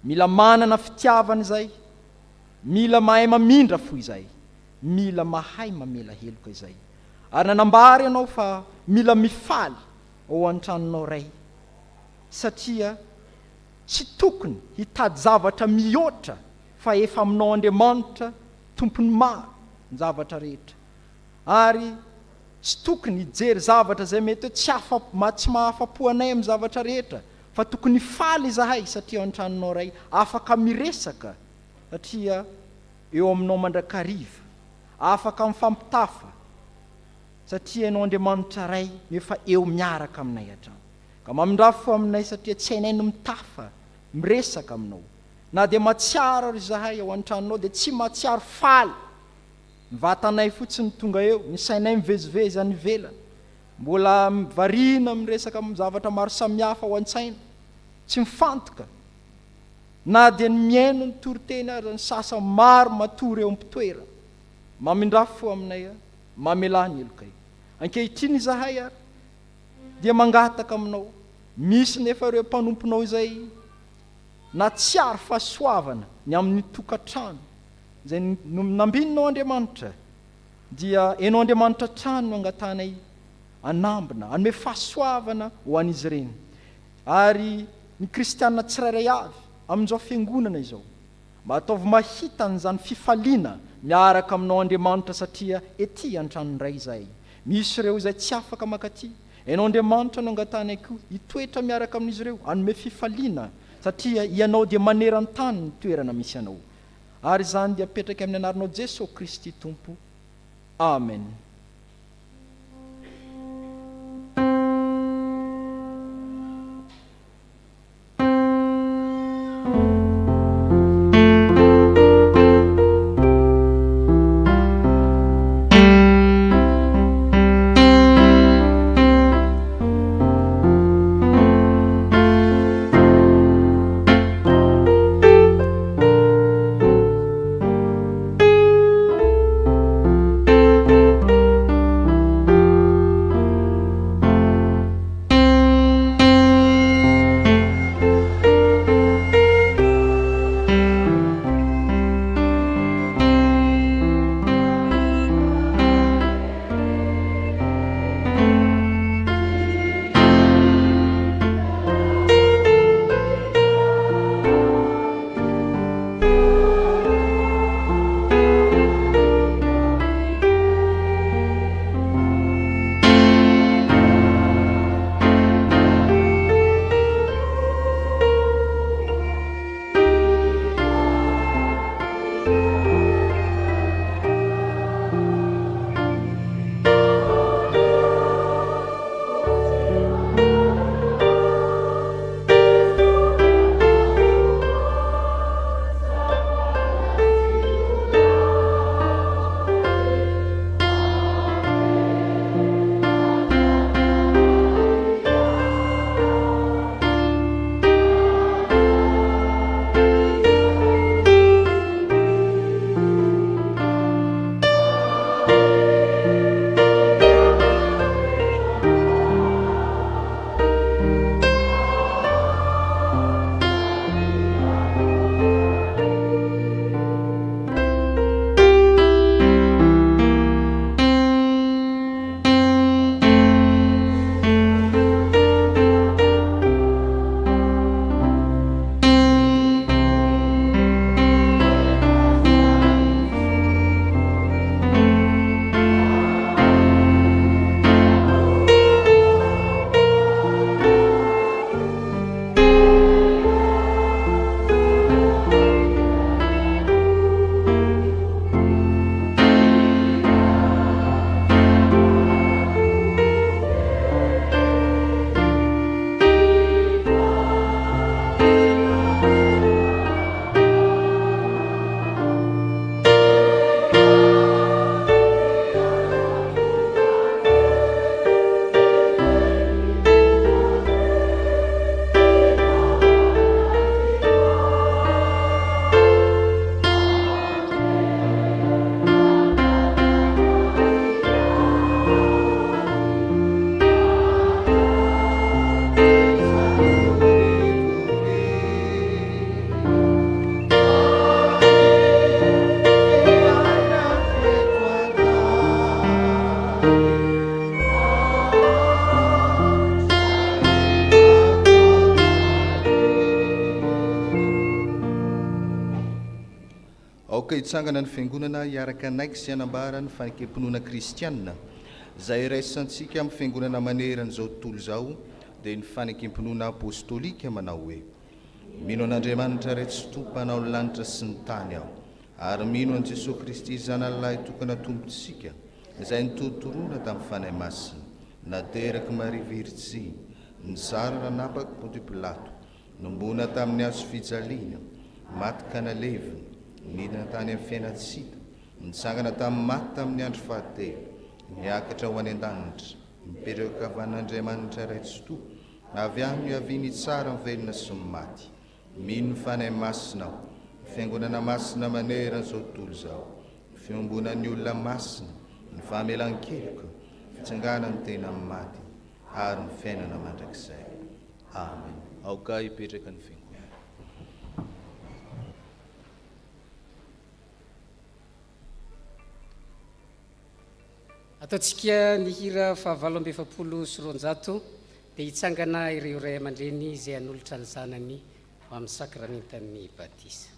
mila manana fitiavana izay, mila mahay mamindra fo izay, mila mahay mamela heloka izay. Ary nanambary ianao fa mila mifaly ao an-tranonao ray, satria tsy tokony hitady zavatra mihoatra fa efa aminao Andriamanitra tompony maro ny zavatra rehetra, ary tsy tokony hijery zavatra zay mety hoe tsy mahafapo anay amin'ny zavatra rehetra, fa tokony faly izahay satria ao an-tranonao ray afaka miresaka, satria eo aminao mandrakariva, afaka mifampitafa, satria ianao Andriamanitra ray efa eo miaraka aminay hatrany. Ka mamindrafo aminay, satria tsy hainay no mitafa miresaka aminao, na dia matsiaro ary izahay ao an-tranonao dia tsy matsiaro faly, ny vatanay fotsiny tonga eo, ny sainay mivezivezy any ivelany, mbola variana miresaka amin'ny zavatra maro samihafa ao an-tsaina, tsy mifantoka, na dia ny miaino ny toriteny ary ny sasa maro matory eo am-pitoera. Mamindrafo aminay mamelany elokay, ankehitriny izahay ary dia mangataka aminao, misy nefa ireo mpanomponao izay na tsy ary fahasoavana ny amin'ny tokantrano izay nambinanao Andriamanitra, dia ianao Andriamanitra trano no angatanay anambina, anome fahasoavana ho an'izy ireny. Ary ny kristianina tsirairay avy amin'izao fiangonana izao, mba ataovy mahita n'izany fifaliana miaraka aminao Andriamanitra, satria ety an-tranony ray izay misy ireo izay tsy afaka makaty. Ianao Andriamanitra no angatanay koa hitoetra miaraka amin'izy ireo, anome fifaliana, satria ianao dia maneran-tany ny toerana misy anao. Ary izany dia apetraka amin'ny anaranao Jesosy Kristy Tompo. Amen. aoka hitsangana ny fiangonana hiaraka anaiky sy anambara ny fanekem-pinoana kristianina izay raisantsika amin'ny fiangonana maneran'izao tontolo izao dia ny fanekem-pinoana apôstôlika manao hoe mino an'Andriamanitra ray tsy tompo hanao ny lanitra sy ny tany aho ary mino an' Jesosy Kristy zanalahy tokana tompontsika izay nitotorona tamin'ny fanahy masina nateraky Maria Virjiny nizara nanapaka Ponty Pilato nombona tamin'ny hazo fijaliana maty kanalevina nidina tany amin'ny fiainatsita nitsangana tamin'ny maty tamin'ny andro fahatelo niakatra ho any an-danitra mipetraka kavan'Andriamanitra ray tsy tompo avy any aviany tsara ny velona sy ny maty mino ny fanahy masina aho fiangonana masina maneran'izao tontolo izao fiombonan'ny olona masina ny famelan-keloka fitsangana ny tena amin'ny maty ary ny fiainana mandrakizay amen. Aoka hipetraka ny fiangonana. Ataontsika ny hira 820 dia hitsangana ireo ray aman-dreny izay hanolotra ny zanany ho amin'ny sakramentan'ny batisa.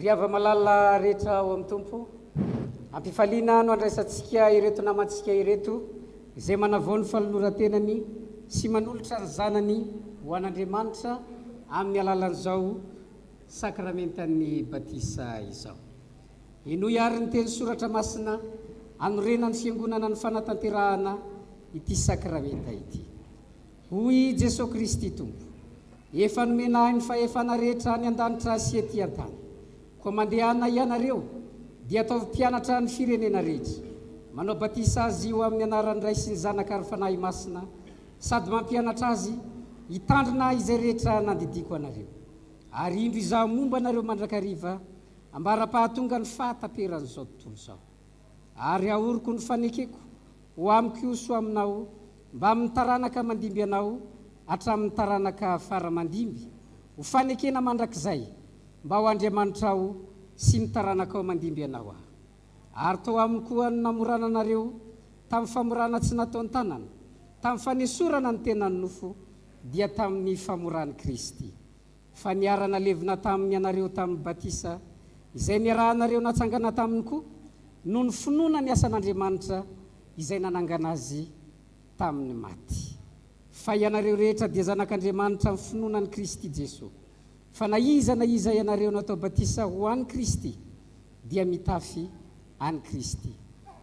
Riava malala rehetra ao amin'ny tompo ampifaliana no andraisantsika ireto namantsika ireto izay manavao ny faloloran-tenany sy manolotra ny zanany ho an'Andriamanitra amin'ny alalan'izao sakramentan'ny batisa izao. Inoy ary ny teny soratra masina anorena ny fiangonana ny fanatanterahana ity sakramenta ity. Hoy Jesosy Kristy tompo, efa nomena ahy ny fahefana rehetra any an-danitra sy ety an-tany. Koa mandehana ianareo dia ataovy mpianatra ny firenena rehetra, manao batisa azy io amin'ny anaran'ny Ray sy ny Zanaka ary fanahy masina, sady mampianatra azy hitandrina izay rehetra nandidiko anareo. Ary indro izaho momba anareo mandrakariva ambara-pahatonga ny fahataperan'izao tontolo izao. Ary ahoriko ny fanekeko ho amiko so aminao mba amin'ny taranaka mandimby anao hatramin'ny taranaka faramandimby, ho fanekena mandrakizay mba ho Andriamanitra aho sy ny taranaka ao mandimby anao aho. Ary tao aminy koa ny namorana anareo tamin'ny famorana tsy nataony tanana, tamin'ny fanesorana ny tenany nofo dia tamin'ny famorany Kristy. Fa niarana levina tamin'ny anareo tamin'ny batisa izay niarahanareo natsangana taminy koa no ny finoana ny asan'Andriamanitra izay nanangana azy tamin'ny maty. Fa ianareo rehetra dia zanak'Andriamanitra amin'ny finoana ny Kristy Jesosy. Fa na iza ianareo natao batisa ho an'i Kristy dia mitafy an'i Kristy.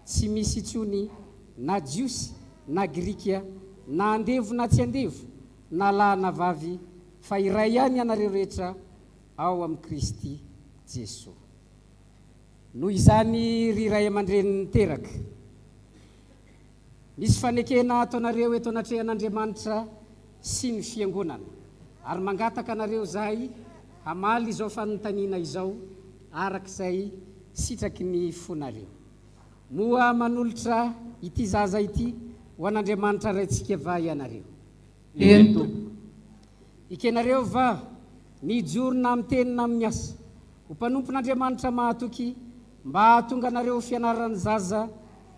Tsy misy intsony na jiosy na grika na andevo na tsy andevo na lahy na vavy, fa iray ihany ianareo rehetra ao amin'ny Kristy Jesosy. Noho izany ry ray aman-dreny niteraka, misy fanekena ataonareo eto anatrehan'Andriamanitra sy ny fiangonana, ary mangataka anareo zahay hamaly izao fanontaniana izao arak'izay sitraky ny fonareo. Moa manolotra ity zaza ity ho an'Andriamanitra raintsika va ianareo. Ento. Ikenareo va nijorona amin'ny tenina amin'ny asa ho mpanompon'Andriamanitra mahatoky mba hahatonga anareo fianaran'ny zaza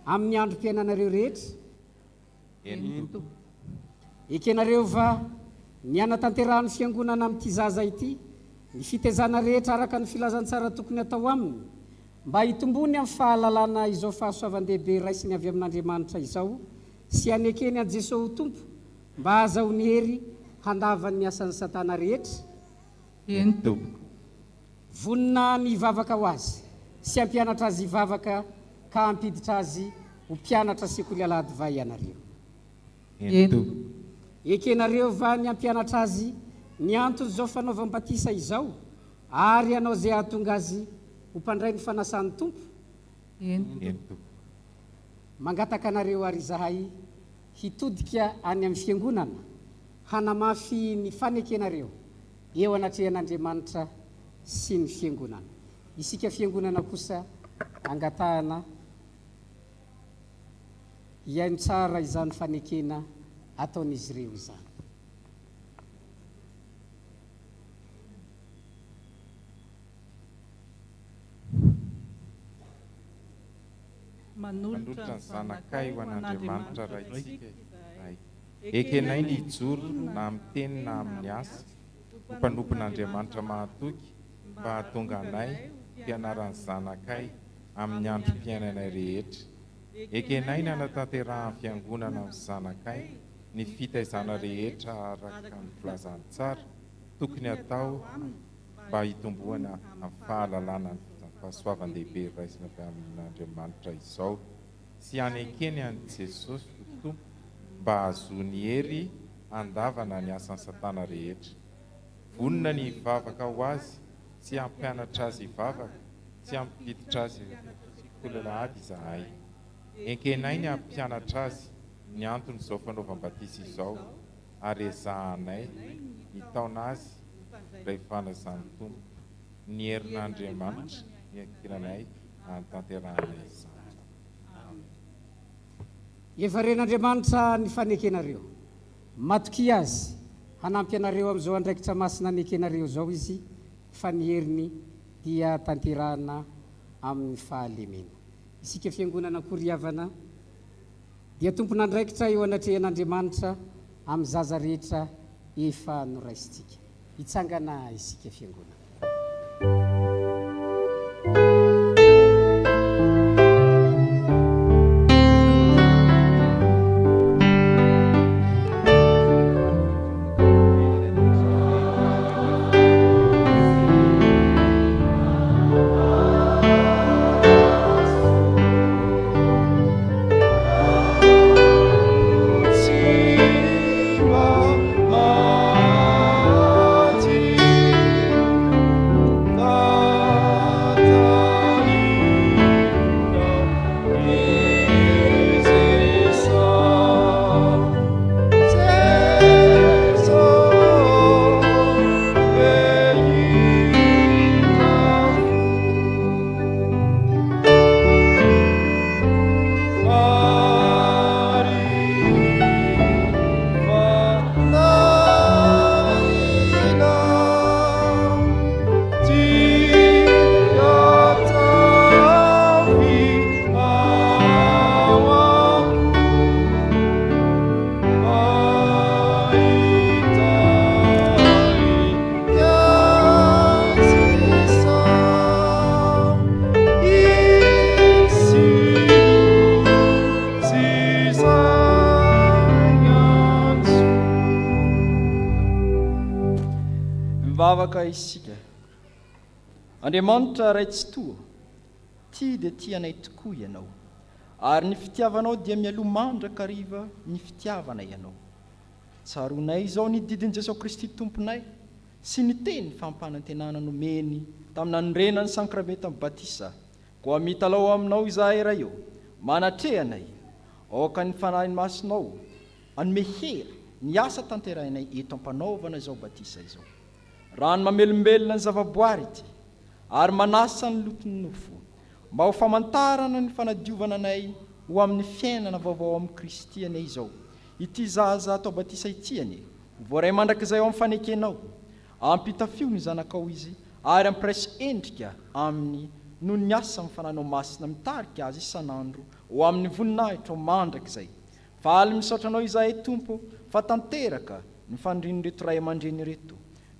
amin'ny androm-piainanareo rehetra. Ento. Ikenareo va nianatanterahany fiangonana amin'ity zaza ity ny fitezana rehetra araka ny filazantsara tokony atao aminy mba hitombony amin'ny fahalalana izao fahasoavan-dehibe raisiny avy amin'Andriamanitra izao sy hanekeny an' Jesosy ho tompo mba azaho ny hery handavan'ny asan'ny satana rehetra eny tompoko vonina mivavaka ho azy sy ampianatra azy hivavaka ka ampiditra azy ho mpianatra sekoly alahady va ianareo eny tompoko ekenareo va ny ampianatra azy ny antony zao fanaovam-batisa izao ary ianao zay ahatonga azy ho mpandray ny fanasan'ny tompo eny tompoko mangataka anareo ary zahay hitodika any amin'ny fiangonana hanamafy ny fanekenareo eo anatrehan'Andriamanitra sy ny fiangonana. Isika fiangonana kosa angatahana iaino tsara izany fanekena ataon'izy ireo izany. manolotra ny zanakay ho an'Andriamanitra raitsika izahay. Ekenay ny hijoro na amin'ny teny na amin'ny asa ho mpanompon'Andriamanitra mahatoky mba hahatonga anay fianaran'ny zanakay amin'ny androm-piainanay rehetra. Ekenay ny hanatanterahany fiangonana amin'ny zanakay ny fitaizana rehetra araka ny filazany tsara tokony atao mba hitomboana amin'ny fahalalana fahasoavan-dehibe raisina avy amin'Andriamanitra izao sy anekeny an'i Jesosy ho tompo mba hahazoany hery andavana ny asan'ny satana rehetra. Vonona ny hivavaka ho azy sy ampianatra azy hivavaka sy ampiditra azy kolalahady izahay. Enkenay ny ampianatra azy ny antony izao fanaovam-batisa izao ary ezahanay hitaona azy raifana-zany tompo ny herin'Andriamanitra ny tanteranay izany. Evaren'Andriamanitra ny fanekenareo matoky azy hanampy anareo amin'izao andraikitra masina anekenareo zao izy fa ny heriny dia tanterahana amin'ny fahalemena. Isika fiangonana koriavana dia tompon'andraikitra eo anatrehan'Andriamanitra amin'ny zaza rehetra efa noraisitsika. Hitsangana isika fiangonana. Isika Andriamanitra raitsy toa tia dia tianay tokoa ianao ary ny fitiavanao dia mialomandraka riva ny fitiavana ianao. Tsaronay izao ny didiny Jesosy Kristy tomponay sy ny teny fampanantenana nomeny tamin'andrenany sankramenta amin'ny batisa koa mitalao aminao izahay raha eo manatrehanay aoka ny fanahy masinao anome hery ny asa tanterahinay eto ampanaovana izao batisa izao. Rano mamelombelona ny zavaboary ity ary manasa ny loton'ny nofo mba ho famantarana ny fanadiovana anay ho amin'ny fiainana vaovao amin'ny Kristy anay izao. Ity zaza atao batisa ity anie voaray mandrakizay ao amin'ny fanekenao ampitafio ny zanakao izy ary ampiresy endrika amin'ny noho ny asa mifananao masina mitarika azy isanandro ho amin'ny voninahitra mandrakizay. Faly misaotra anao izahay tompo fa tanteraka ny fandriny reto ray aman-dreny reto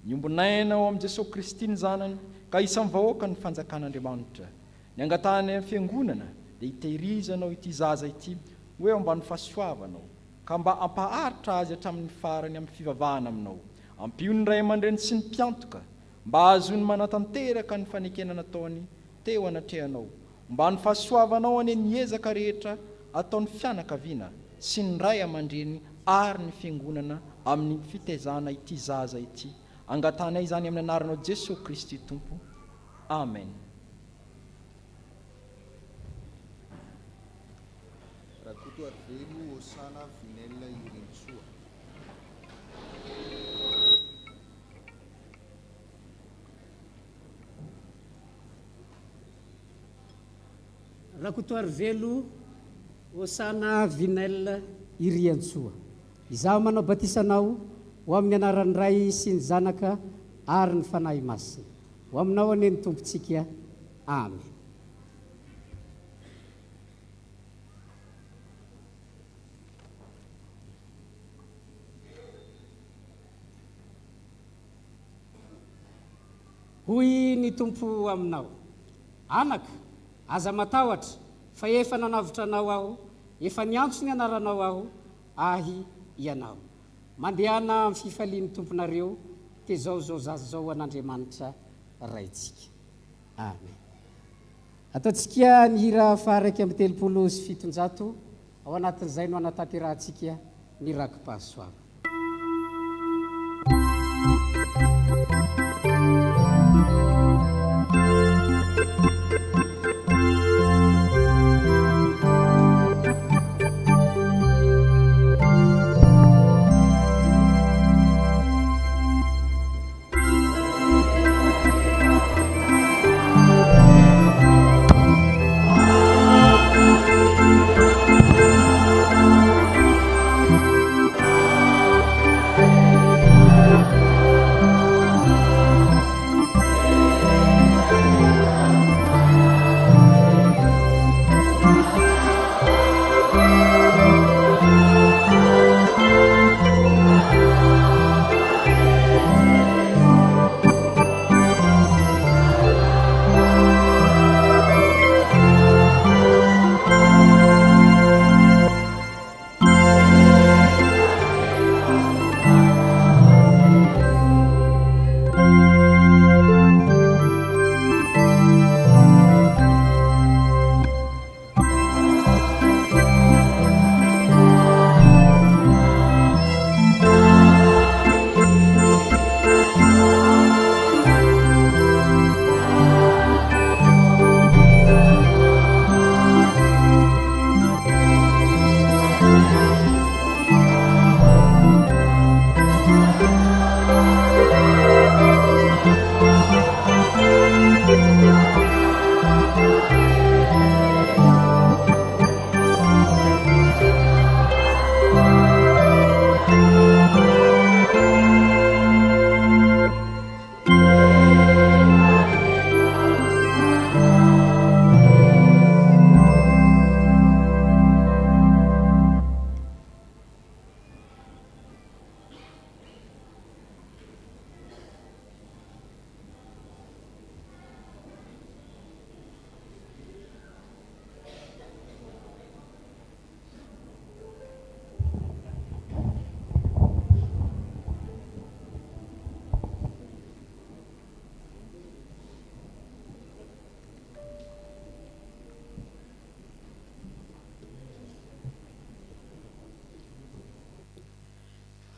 niombonayna ao amin'i Jesosy Kristy ny zanany ka isan'ny vahoaka ny fanjakan'Andriamanitra. Ny angatahany amin'ny fiangonana dia hitehirizanao ity zaza ity hoe ambany fahasoavanao ka mba ampaharitra azy hatramin'ny farany amin'ny fivavahana aminao. Ampio ny ray aman-dreny sy ny mpiantoka mba azony manatanteraka ny fanekena nataony teo anatrehanao, mba ny fahasoavanao any ny ezaka rehetra ataon'ny fianakaviana sy ny ray aman-dreny ary ny fiangonana amin'ny fitaizana ity zaza ity. Angatanay izany amin'ny anaranao Jesosy Kristy Tompo. Amen. Rakoto arvelo osana vinella irinsoa. Rakoto arvelo osana vinella iriantsoa. Izaho manao batisanao ho amin'ny anaran'ny Ray sy ny Zanaka ary ny fanahy masina. Ho aminao anie ny tompontsika. Amen. Hoy ny tompo aminao: anaka, aza matahotra fa efa nanavitra anao aho, efa niantso ny anaranao aho, ahy ianao. Mandehana amin'ny fifalian'ny tomponareo, tezao zao zaza zao an'Andriamanitra raitsika. Amen. Ataontsika ny hira faharaiky amby 370, ao anatin'izay no anatanterantsika ny rakim-pahasoava.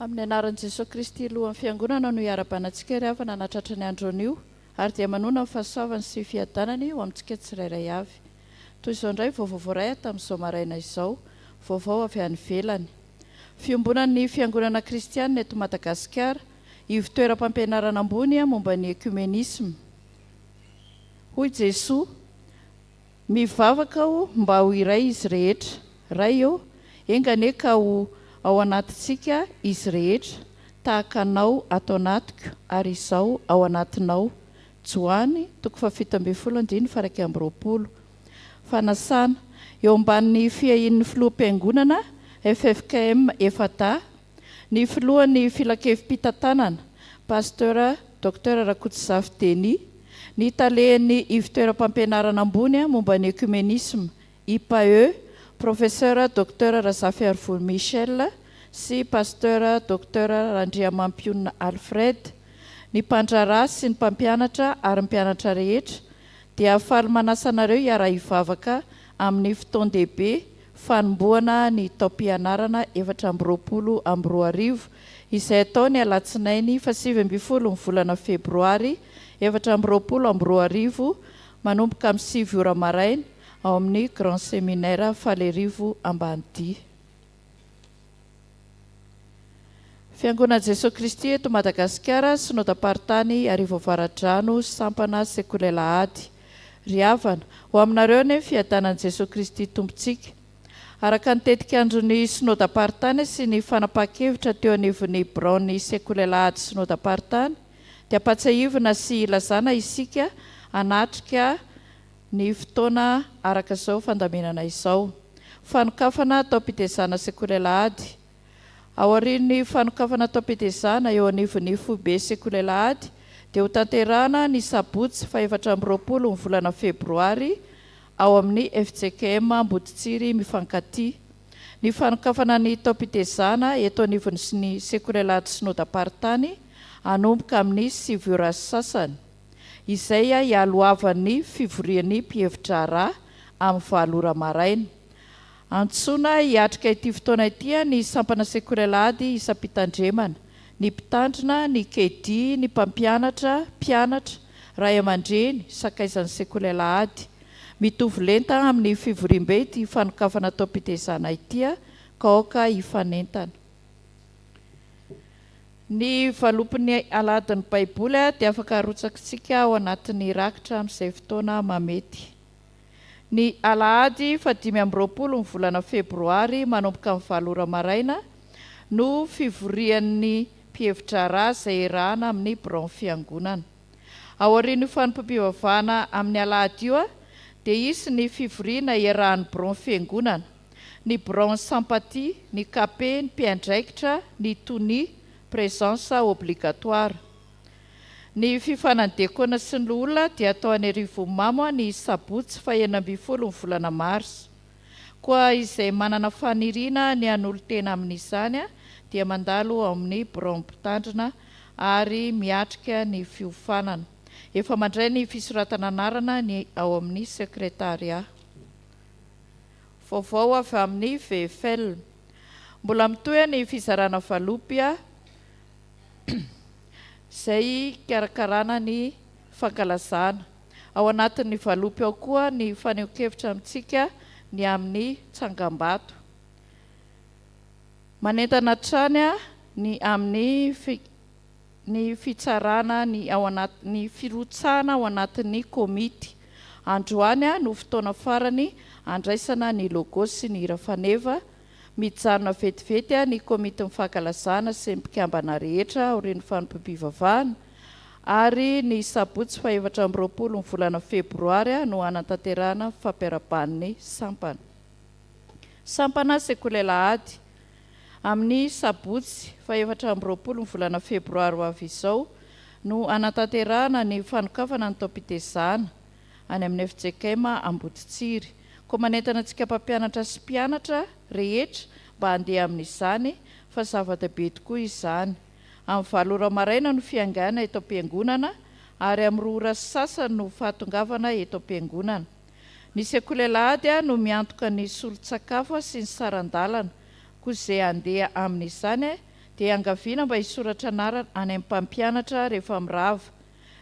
Amin'ny anaran'i Jesosy Kristy lohan'ny fiangonana no hiara-banantsika ry avy nanatratra ny andron'io ary dia manona ny fahasoavany sy fiadanany ho amintsika tsirairay avy. Toy izao indray vaovao voaray tamin'izao maraina izao, vaovao avy any ivelany. Fiombonan'ny fiangonana kristianina eto Madagasikara, io fitoeram-pampianarana ambony momba ny ekumenisma. Hoy Jesoa: mivavaka aho mba ho iray izy rehetra, ray eo engane ka ho ao anatintsika izy rehetra, tahaka anao ato anatiko ary izao ao anatinao. Joany 7:20. Fanasana eo ambanin'ny fiahin'ny filoham-piangonana FFKM Efata, ny filohan'ny filakevim-pitantanana Pasteur Dr Rakoto Didiny, ny talehan'ny fitoeram-pampianarana ambony momba ny ekumenisma IPAE Professeur Dr Lohahevitra sy pasteur docteur Andriamanitra Alfred, ny mpandrara sy ny mpampianatra ary ny mpianatra rehetra dia faly manasanareo iara-hivavaka amin'ny fotoan-dehibe fanomboana ny taom-pianarana 2024 izay atao ny alatsinainy 7 ny volana Febroary 2024 manomboka amin'ny 7 ora maraina ao amin'ny Grand Séminaire Falerivo Ambanidia. Fiangonana Jesosy Kristy eto Madagasikara synodam-paritany Arivo Avaradrano sampana Sekolelahady. Ry havana ho aminareo ny fiadanan'i Jesosy Kristy tompontsika. Araka ny tetik'andron'ny synodam-paritany sy ny fanapahan-kevitra teo anivon'ny braon'ny Sekolelahady synodam-paritany dia patsahivina sy ilazana isika anatrika ny fotoana araka izao fandaminana izao. Fanokafana taom-pitezana Sekolelahady. Aorian'ny fanokafana taom-pitezana eo anivon'ny foibe Sekolelahady dia ho tanterahana ny sabotsy 14 ny volana Febroary ao amin'ny FJKM Amboditsiry mifankatia. Ny fanokafana ny taom-pitezana eto anivony sy ny Sekolelahady synodam-paritany anomboka amin'ny 7 ora sasany izay ialohavan'ny fivorian'ny mpihevitra amin'ny 9 ora maraina. Antsoina hiatrika ity fotoana ity ny sampana Sekolelahady isam-pitandremana, ny mpitandrina, ny kedi, ny mpampianatra, mpianatra, ray aman-dreny, sakaizan'ny Sekolelahady. Mitovy lenta amin'ny fivoriam-be ity fanokafana taom-pitezana ity ka aoka hifanentana. Ny valopin'ny aladin'ny Baiboly dia afaka arotsakitsika ao anatin'ny rakitra amin'izay fotoana mamety. Ny alahady 15 ny volana Febroary manomboka amin'ny 9 ora maraina no fivorian'ny mpihevitra izay rahana amin'ny braon fiangonana. Aorian'ny fanompam-pivavahana amin'ny alahady io dia isy ny fivoriana iarahan'ny braon fiangonana, ny braon sympathie, ny capé, ny mpiandraikitra, ny tony, présence obligatoire. Ny fifanandekona sy ny olona dia atao any Arivomamo ny sabotsy 9 ny volana Mars. Koa izay manana faniriana ny an'olon-tena amin'izany dia mandalo amin'ny braon Mampitandrina ary miatrika ny fiofanana. Efa mandray ny fisoratana anarana ny ao amin'ny sekretariat. Vaovao avy amin'ny VFL. Mbola mitohy ny fizarana valopy izay karakarana ny fankalazana. Ao anatin'ny valopy ao koa ny faneho-kevitra amintsika ny amin'ny Tsangambato. Manentana trany ny amin'ny ny fitsarana ny firotsana ao anatin'ny komity. Androany no fotoana farany andraisana ny logo sy ny hira faneva. Mijanona vetivety ny komity mifankalazana sy mpikambana rehetra aorian'ny fanompam-pivavahana ary ny sabotsy 14 ny volana Febroary no anatanterahana fampiaraban'ny sampana. Sampana Sekolelahady. Amin'ny sabotsy 14 ny volana Febroary ho avy izao no anatanterahana ny fanokafana ny taom-pitezana any amin'ny FJKM Amboditsiry. Koa manentana antsika mpampianatra sy mpianatra rehetra mba handeha amin'izany fa zava-dehibe tokoa izany. Amin'ny 9 ora maraina no fiangana eto am-piangonana ary amin'ny 2 ora sasany no fahatongavana eto am-piangonana. Ny Sekolelahady no miantoka ny solon-tsakafo sy ny sarandalana koa izay handeha amin'izany dia angaviana mba hisoratra anarana any amin'ny mpampianatra rehefa mirava.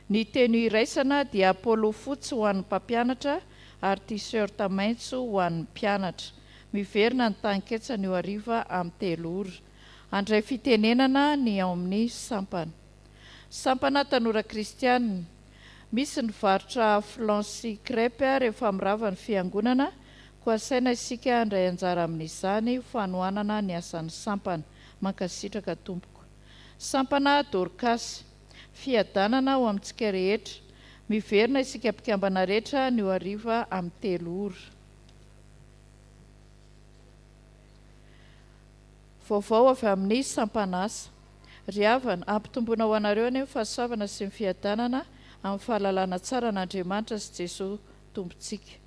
Ny teny iraisana dia polo fotsy ho an'ny mpampianatra ary t-shirt maitso ho an'ny mpianatra. Miverina ny tanketsany io hariva amin'ny 3 ora. Andray fitenenana ny ao amin'ny sampana. Sampana tanora kristianina. Misy ny varotra flan sy crêpe rehefa mirava ny fiangonana, koa saina isika andray anjara amin'izany fanohanana ny asan'ny sampana. Mankasitraka tompoko. Sampana Dorcas. Fiadanana ho amintsika rehetra. Miverina isika mpikambana rehetra ny hariva amin'ny 3 ora. Vaovao avy amin'ny sampanasa. Ry havana, ampitomboana ho anareo ny fahasoavana sy ny fiadanana amin'ny fahalalana tsara an'Andriamanitra sy Jesosy tompontsika.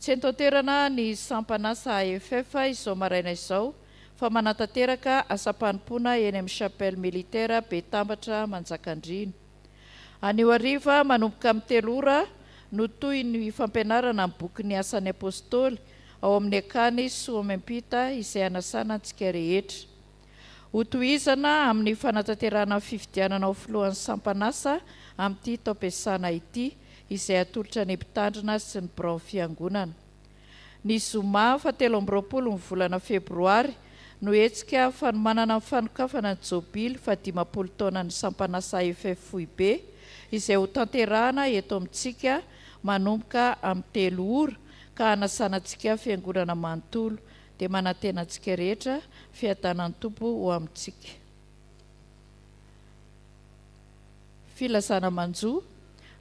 Tsy entoterana ny sampanasa AFF izao maraina izao fa manatanteraka asam-panimpona eny amin'ny Chapelle Militaire 𝗔𝗟𝗔𝗛𝗬. Anio hariva manomboka amin'ny 3 ora no toy ny fampianarana amin'ny boky ny asan'ny apôstôly ao amin'ny akany Soamempita izay anasana antsika rehetra. Hotohizana amin'ny fanatanterana fifidianana ao filohan'ny sampanasa amin'ity taom-piasana ity izay atolotra ny mpitandrina sy ny birao fiangonana. Ny zoma 17 ny volana Febroary no hetsika fanomanana amin'ny fanokafana ny jobily 50 taona ny sampanasa Ampahibe izay ho tanterahana eto amintsika manomboka amin'ny 3 ora ka anasanantsika fiangonana manontolo dia manantena antsika rehetra fiadanan'ny tompo ho amintsika. Filazana manjo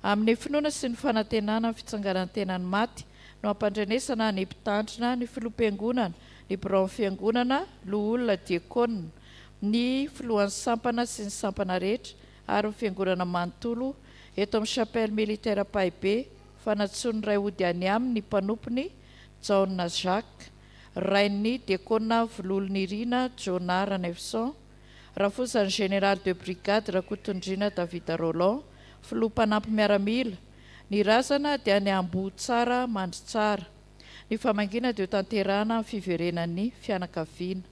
amin'ny finoana sy ny fanantenana ny fitsanganan'ny tenany maty no ampandrenesana ny mpitandrina, ny filoham-piangonana, ny birao fiangonana, loholona diakônina, ny filohan'ny sampana sy ny sampana rehetra ary ny fiangonana manontolo eto amin'ny Chapelle Militaire Ampahibe fanatsony ray ody any amin'ny mpanompony 𝗔𝗟𝗔𝗛𝗛𝗛, rain'ny diakônina vololon'irina 𝗔𝗟𝗔𝗛𝗛𝗛, rafosany général de brigade 𝗔𝗟𝗔𝗛𝗛𝗛 David Roland, filoham-panampy miaramila. Ny razana dia ny 𝗔𝗟𝗔𝗛𝗛𝗛 mandry tsara. Ny famangina dia ho tanterahana amin'ny fiverenan'ny fianakaviana.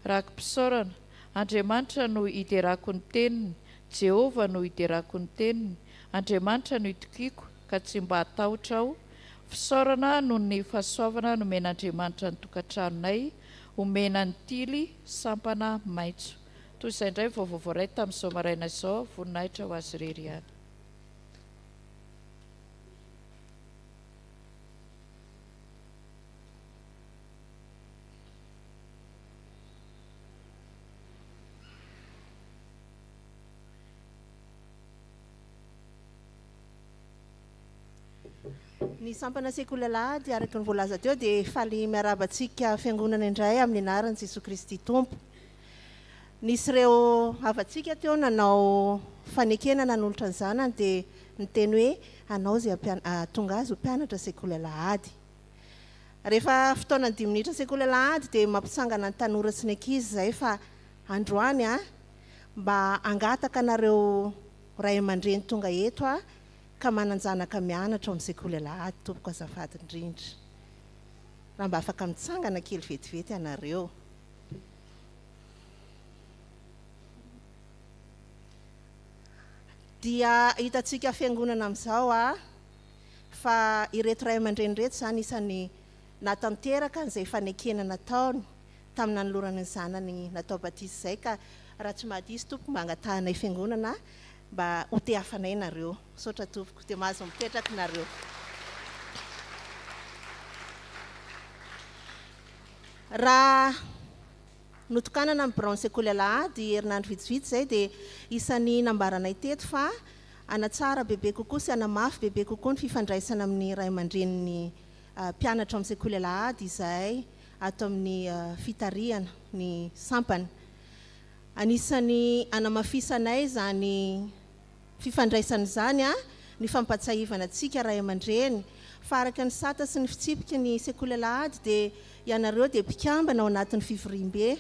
Rakim-pisaorana, Andriamanitra no iderako ny teniny, Jehovah no iderako ny teniny, Andriamanitra no itokiko ka tsy mba hatahotra aho. Fisaorana noho ny fahasoavana nomen'Andriamanitra ny tokantranonay, omena ny tily sampana maitso. Toy izay indray vaovao voaray tamin'izao maraina izao, voninahitra ho azy irery ihany. Ny sampana sekoly alahady araka ny voalaza teo dia faly miarabantsika fiangonana indray amin'ny anaran'i Jesosy Kristy Tompo. Nisy ireo havantsika teo nanao fanekena nanolotra ny zanany dia niteny hoe anao izay tonga azy ho mpianatra sekoly alahady. Rehefa fotoana 10 minitra sekoly alahady dia mampisangana ny tanora sy ny ankizy izay fa androany mba angataka anareo ray aman-dreny tonga eto ka mananjanaka mianatra amin'ny sekoly alahady. Tompoko azafady indrindra raha mba afaka mitsangana kely vetivety ianareo. Dia hitantsika fiangonana amin'izao fa ireto ray aman-dreny reto izany isany natanteraka an'izay fanekena nataony tamin'ny nanolorany ny zanany natao batisy izay, ka raha tsy mahadisy tompoko mba angatahanay fiangonana mba ho te hafanay nareo. Saotra tompoko dia mahazo mipetraka nareo. Raha notokanana amin'ny birao sekoly alahady herinandro vitsivitsy izay dia isan'ny nambaranay teto fa anatsara bebe kokoa sy anamafy bebe kokoa ny fifandraisana amin'ny ray aman-drenin'ny mpianatra amin'ny sekoly alahady izay ato amin'ny fitariana ny sampany. Anisan'ny anamafisanay zany fifandraisana izany ny fampatsahivana antsika ray aman-dreny fa araka ny sata sy ny fitsipika ny sekoly alahady dia ianareo dia mpikambana ao anatin'ny fivoriam-be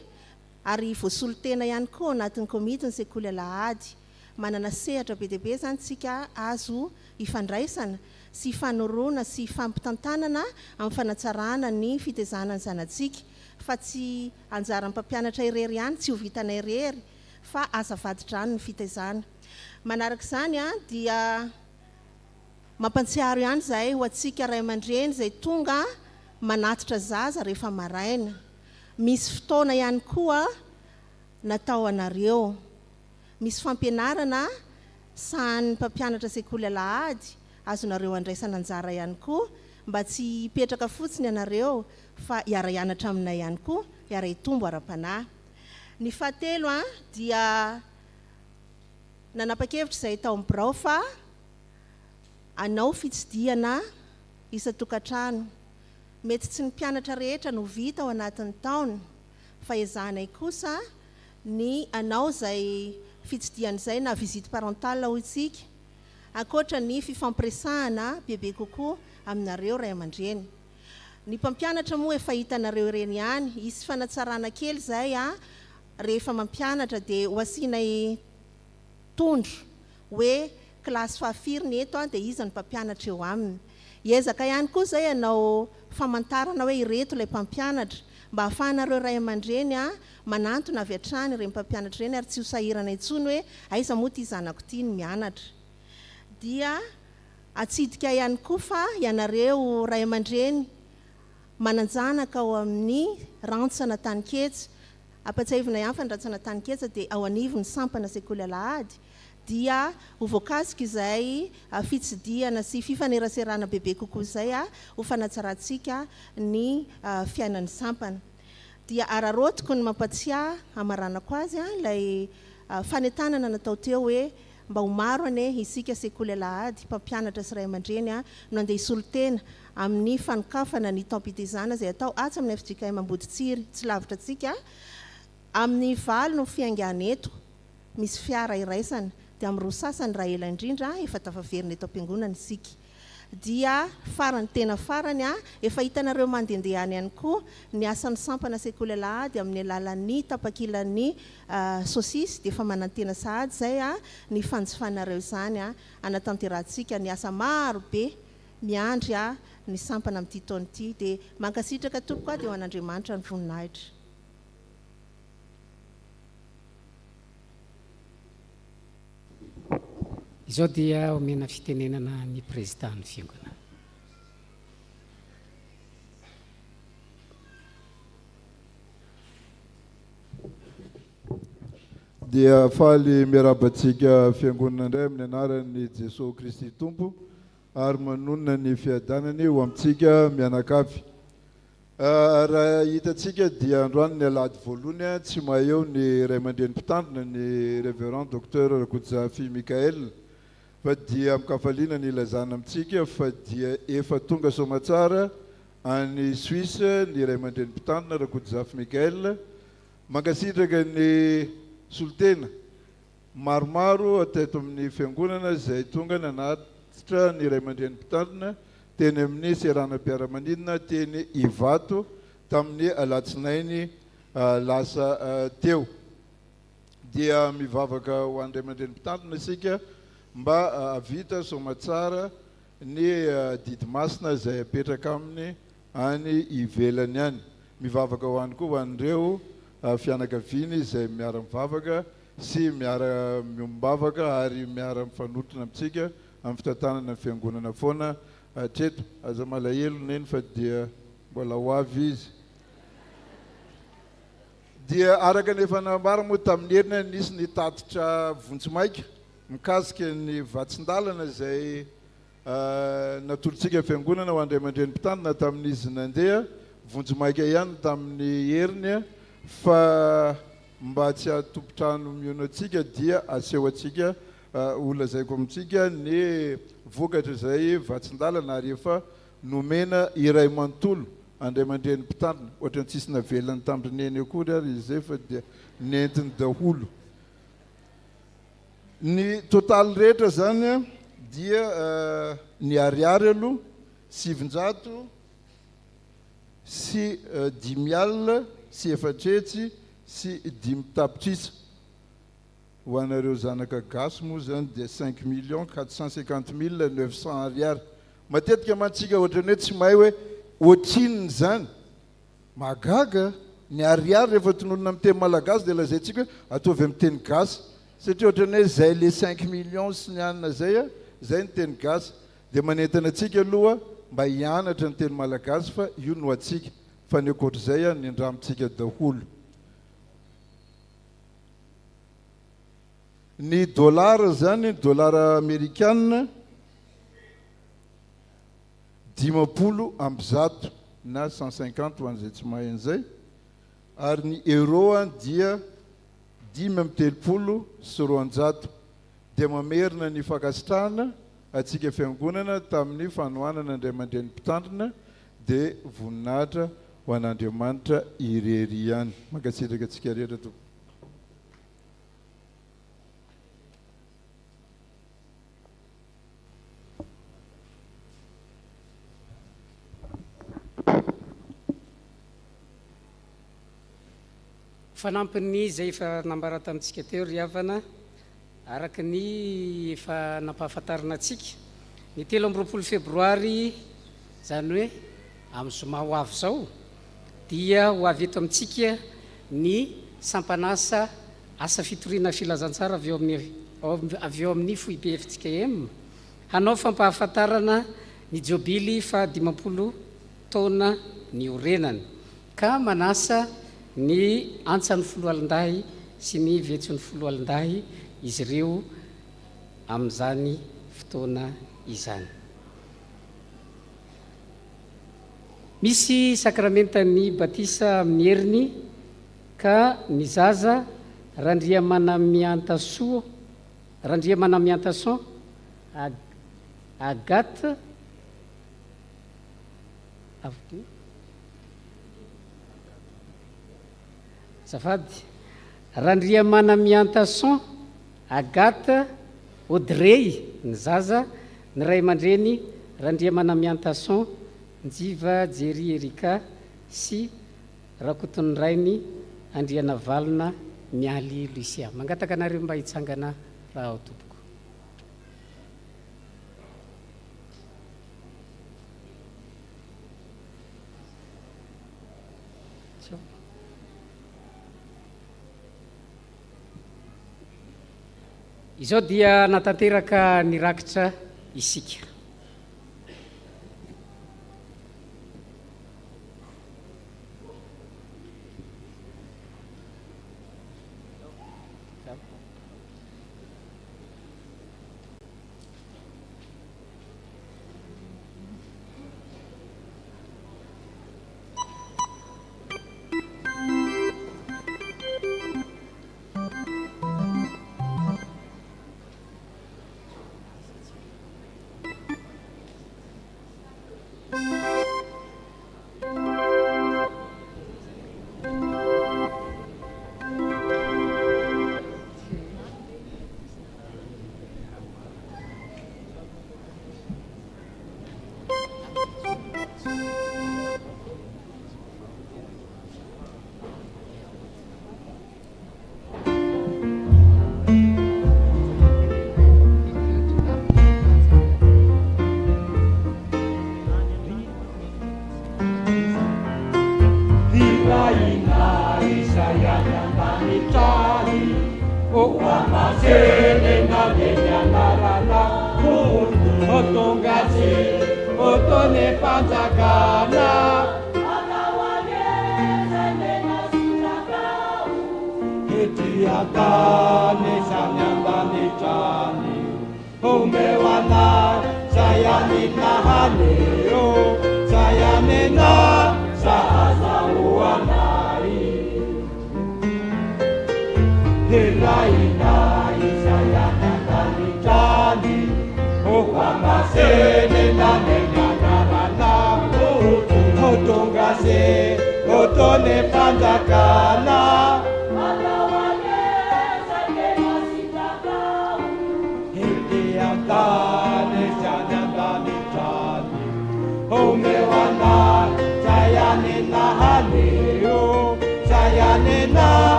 ary voasolo tena ihany koa ao anatin'ny komity ny sekoly alahady. Manana sehatra be dia be zany tsika azo ifandraisana sy fanoroana sy fampitantanana amin'ny fanatsarana ny fitaizana ny zanantsika, fa tsy anjaran'ny mpampianatra irery ihany, tsy ho vitana irery fa azavaditrany ny fitaizana. Manaraka izany dia mampantsiaro ihany izay ho antsika ray aman-dreny izay tonga manatitra zaza rehefa maraina. Misy fotoana ihany koa natao anareo, misy fampianarana sahan'ny mpampianatra sekoly alahady azonareo andraisana anjara ihany koa mba tsy hipetraka fotsiny ianareo fa hiara-ianatra aminay ihany koa, hiara-hitombo ara-panahy. Ny fahatelo dia nanapa-kevitra izay tao amin'ny birao fa anao fitsidiana isa-tokantrano. Mety tsy ny mpianatra rehetra no vita ao anatin'ny taona fa ezanay kosa ny anao izay fitsidiana izay na visite parentale ho isika, ankoatra ny fifampiresahana bebe kokoa aminareo ray aman-dreny. ny mpampianatra moa efa hitanareo reny ihany, isy fanatsarana kely zay rehefa mampianatra dia ho asianay tondro hoe klasy fahafiriny eto dia izy ny mpampianatra eo aminy. Hiezaka ihany koa zay ianao famantarana hoe ireto ilay mpampianatra mba hahafahanareo ray aman-dreny manantona avy hatrany ireny mpampianatra ireny ary tsy ho sahirana intsony hoe aiza moa ty zanako ty ny mianatra. Dia atsidika ihany koa fa ianareo ray aman-dreny mananjanaka ao amin'ny rantsana Taniketsa, ampatsahivina ihany fa ny rantsana Taniketsa dia ao anivony sampana sekoly Alahady, dia ho voakasika izay fitsidiana sy fifaneraserana bebe kokoa izay ho fanatsarantsika ny fiainan'ny sampana. Dia ararotiko ny mampatsiahy amaranako azy ilay fanentanana natao teo hoe mba ho maro ane isika sekoly Alahady mpampianatra sy ray aman-dreny no andeha hisolo tena amin'ny fanokafana ny tampitezana izay atao atsy amin'ny FJKM Amboditsiry tsy lavitra antsika amin'ny valo no fiangana eto misy fiara iraisana dia amin'ny roa sasany raha ela indrindra efa tafaverina eto am-piangonana isika. Dia farany tena farany efa hitanareo mandendehany ihany koa ny asan'ny sampana sekoly Alahady amin'ny alalan'ny tapakilan'ny sosisy dia efa manantena sahady zay ny fanjifanareo izany anatanterantsika ny asa maro be miandry ny sampana amin'ity taona ity. Dia mankasitraka tompoko dia ho an'Andriamanitra ny voninahitra. Izao dia omena fitenenana ny président'ny fiangonana. Dia faly miarabantsika fiangonana indray amin'ny anaran'ny Jesosy Kristy Tompo ary manonona ny fiadanany ho amintsika mianakavy. Raha hitantsika dia androany ny alahady voalohany tsy maheo ny ray aman-dreny mpitandrina ny révérend docteur 𝗔𝗟𝗔𝗛𝗬 Mikael fa dia mikafaliana ny ilazana amintsika fa dia efa tonga somatsara any Suisse ny ray aman-dreny mpitandrina 𝗔𝗟𝗔𝗛𝗬 Mikael mankasitraka ny solotena maromaro ateto amin'ny fiangonana izay tonga nanatitra ny ray aman-dreny mpitandrina teny amin'ny seranam-piaramanidina teny Ivato tamin'ny alatsinainy lasa teo. Dia mivavaka ho an'ny ray aman-dreny mpitandrina isika mba avita somatsara ny didy masina izay apetraka aminy any ivelany any. Mivavaka ho any koa ho an'ireo fianakaviany izay miara mivavaka sy miara miombavaka ary miara mifanotrona amintsika amin'ny fitantanana ny fiangonana foana hatreto. Aza malahelo neny fa dia mbola ho avy izy. Dia araka ny efa nambara moa tamin'ny heriny nisy ny tatitra vontsomaika mikasika ny vatsin-dalana izay natolotsika fiangonana ho andray aman-dreny mpitandrina tamin'izy nandeha vontsomaika ihany tamin'ny heriny fa mba tsy hatompotrano miono atsika dia aseho atsika olazaiko amintsika ny vokatra izay vatsin-dalana ary efa nomena iray manontolo andray aman-dreny mpitandrina ohatra ny tsisy navelany tamindrineny akory ary izy zay fa dia nentiny daholo. Ny totaly rehetra zany dia ny ariary aloha 700 sy 5,000 sy efatretsy sy 5 tapitrisa ho anareo zanaka gasy moa zany dia 5,450,900 ariary. Matetika mantsika ohatrany hoe tsy mahay hoe ohatrinony zany magaga ny ariary rehefa tononona amin'ny teny malagasy dia lazaintsika hoe ataovy amin'ny teny gasy satria ohatrany hoe zay le 5 millions sy ny anina zay zay ny teny gasy. Dia manentana atsika aloha mba hianatra ny teny malagasy fa io no atsika fa ny akoatr'izay ny andramontsika daholo. Ny dolara zany dolara amerikanina 10 amby 100 na 150 ho an'izay tsy mahay an'izay ary ny euro dia 5 amby 30 sy 200. Dia mamerina ny fankasitrahana atsika fiangonana tamin'ny fanohanana andray aman-dreny mpitandrina dia voninahitra ho an'Andriamanitra irery ihany. Mankasitraka atsika rehetra tompoko. fanampiny zay efa nambara tamintsika teo ry havana araka ny efa nampahafantarana atsika ny 13 febroary zany hoe amin'ny zoma ho avy zao dia ho avy eto amintsika ny sampanasa asa fitoriana filazantsara avy eo amin'ny FIPFTKM hanao fampahafantarana ny jobily fa 50 taona ny orenany ka manasa ny antsan'ny foloalindahy sy ny vetson'ny foloalindahy izy ireo amin'izany fotoana izany. Misy sakramentany batisa amin'ny heriny ka ny zaza Randriamanamiantason Agathe Zafady Randriamanamiantason Agathe Audrey ny zaza ny ray aman-dreny Randriamanamiantason Njiva Jery Erika sy rakoton'ny rainy Andriana Valina Mialy Lucia. Mangataka anareo mba hitsangana raha ao tompoko. Izao dia natanteraka nirakitra isika.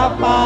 Amen.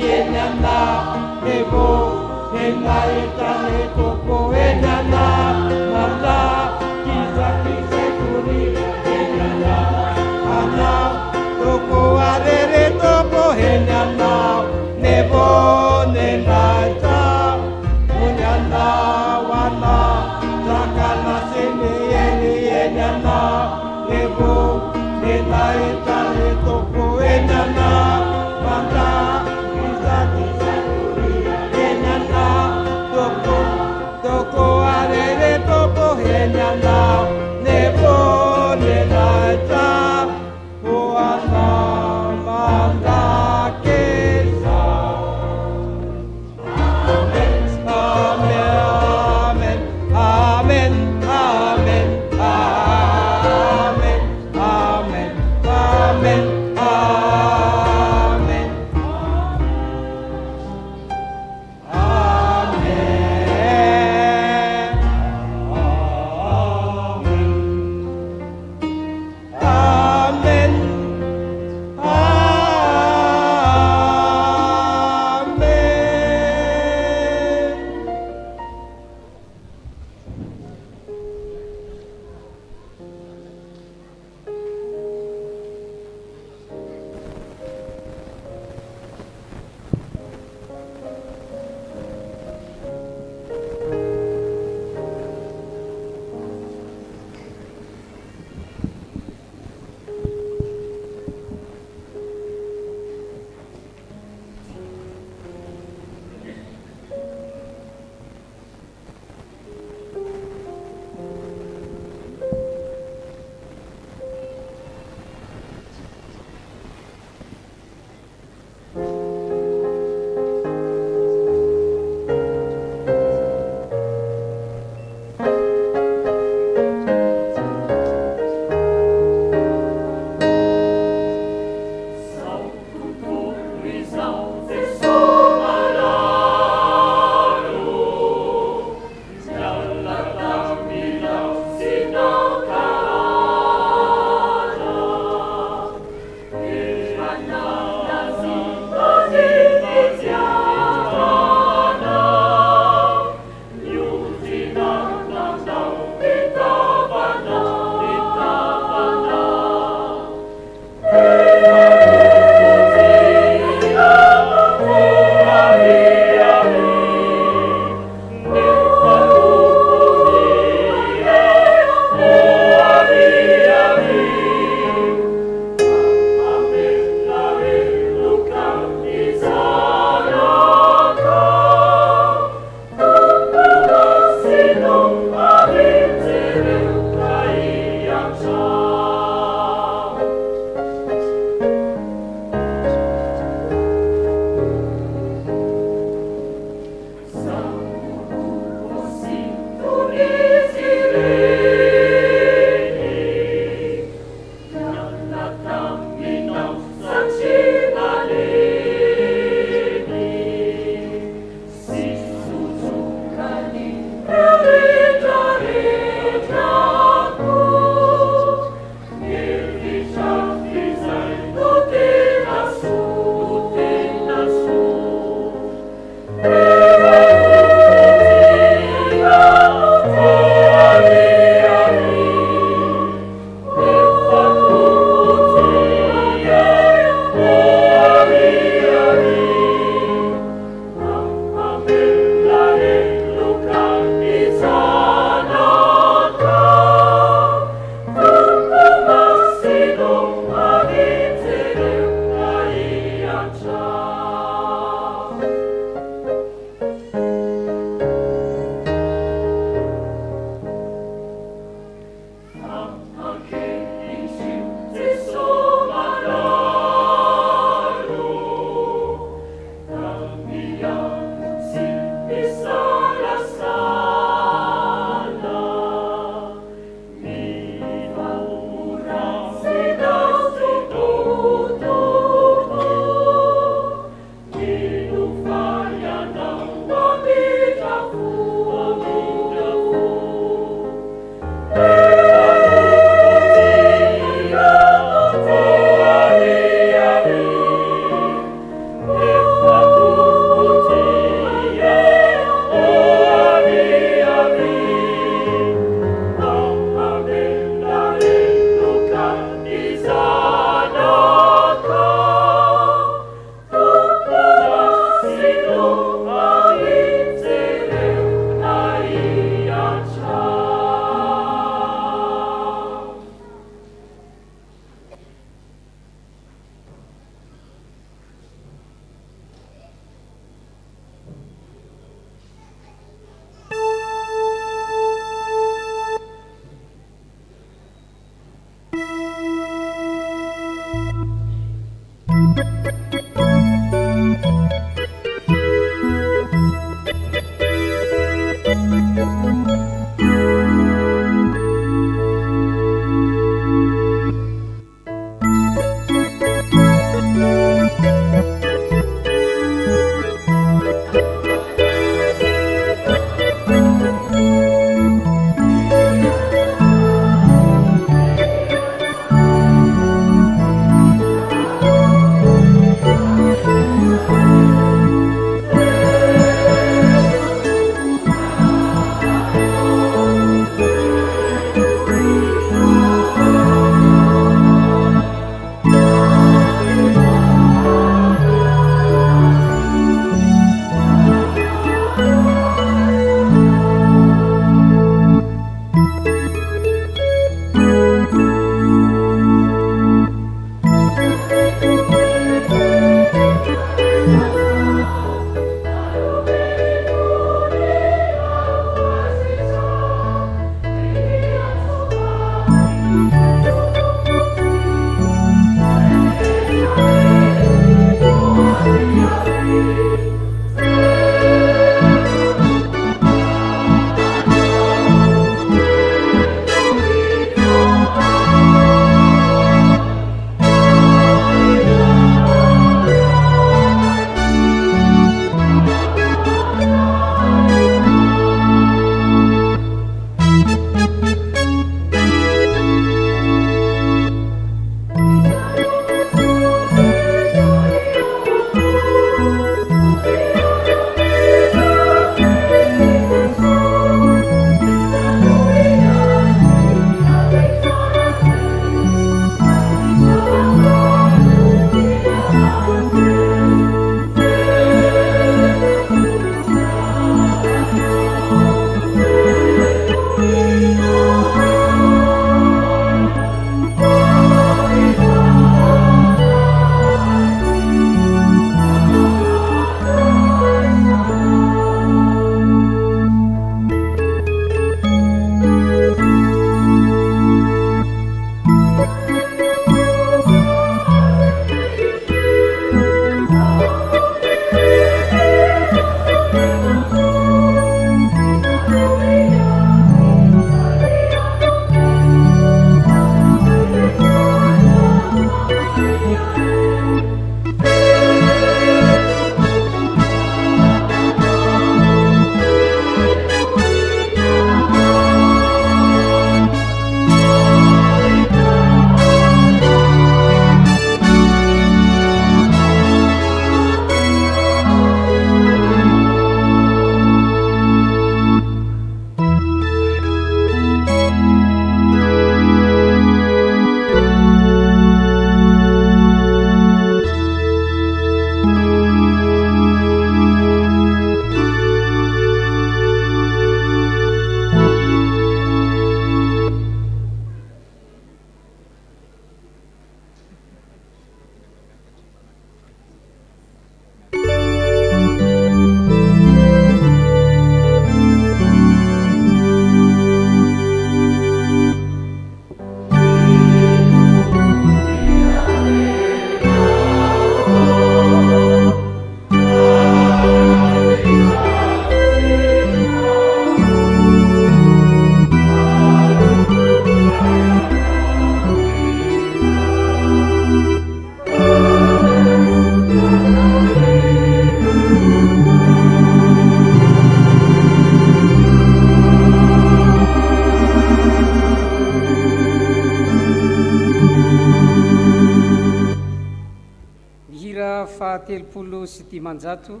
fahatelopolo sy dimanjato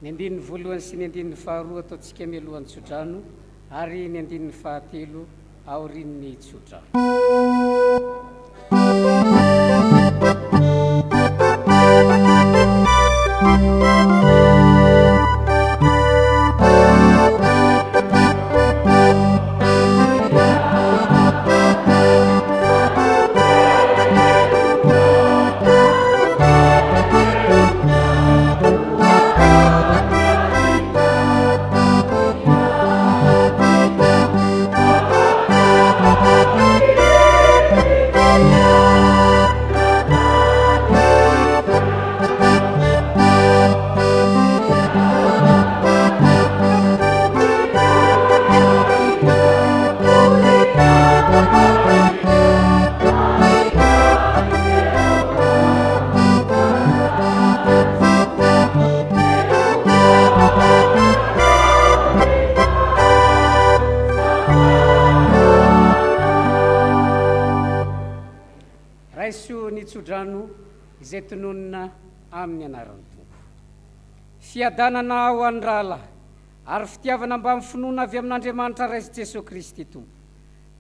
ny andininy voalohany sy ny andininy faharoa ataontsika mialohan'ny tsodrano ary ny andininy fahatelo aorin'ny tsodrano. Tsodrano izay tononona amin'ny anaran'ny Tompo. Fiadanana ho an'ny rahalahy ary fitiavana mba amin'ny finoana avy amin'Andriamanitra raisy Jesosy Kristy Tompo.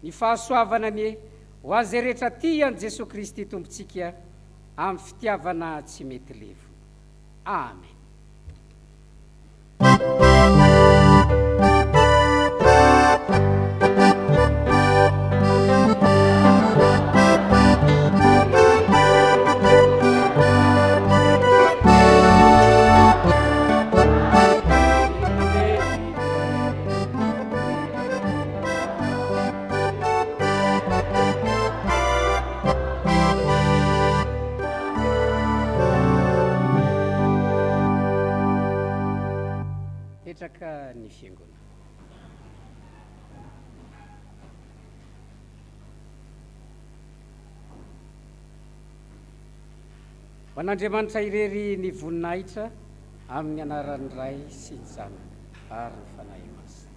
Ny fahasoavana ny ho azy rehetra tian'i Jesosy Kristy Tompontsika amin'ny fitiavana tsy mety levo. Amen. Petraka ny fiangonana. Ho an'Andriamanitra irery ny voninahitra amin'ny anaran'ny Ray sy ny Zanaka ary ny fanahy masina.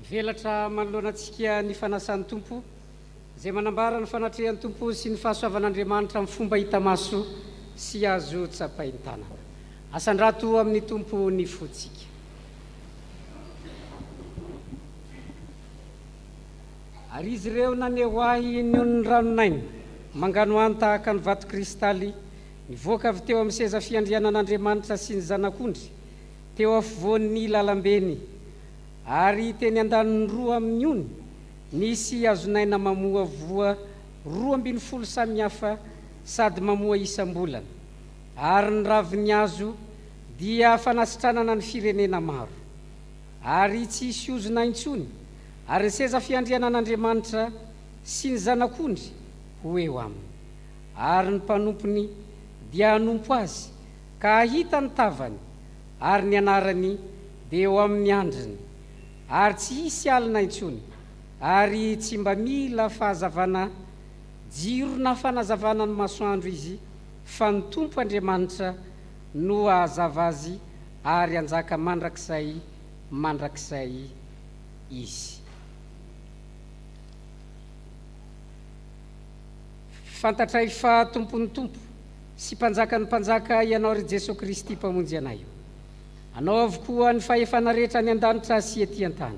velatra manoloanantsika ny fanasan'ny tompo izay manambara ny fanatrehan'ny tompo sy ny fahasoavan'Andriamanitra amin'ny fomba hita maso sy azo tsapain-tanana. Asandrato amin'ny tompo ny fotsika. Ary izy ireo naneho ahy ny ranonaina mangano any tahaka ny vato kristaly nivoaka avy teo amin'ny seza fiandrianan'Andriamanitra sy ny zanak'ondry teo afovoan'ny lalambeny, ary teny andaniny roa amin'ny ony nisy azonaina mamoa voa 12 samihafa sady mamoa isam-bolana, ary ny raviny azo dia fanasitranana ny firenena maro, ary tsy hisy ozona intsony, ary ny seza fiandrianan'Andriamanitra sy ny zanak'ondry ho eo aminy, ary ny mpanompony dia hanompo azy ka hahita ny tavany, ary ny anarany dia eo amin'ny andriny, ary tsy hisy alina intsony, ary tsy mba mila fahazavana jiro na fanazavana ny masoandro izy, fa ny tompo Andriamanitra no ahazava azy, ary anjaka mandrakizay izy. Fantatray fa tompony tompo sy mpanjaka ny mpanjaka ianao ry Jesosy Kristy mpamonjy anay io. Anao avokoa ny fahefana rehetra ny an-danitra sy ety an-tany,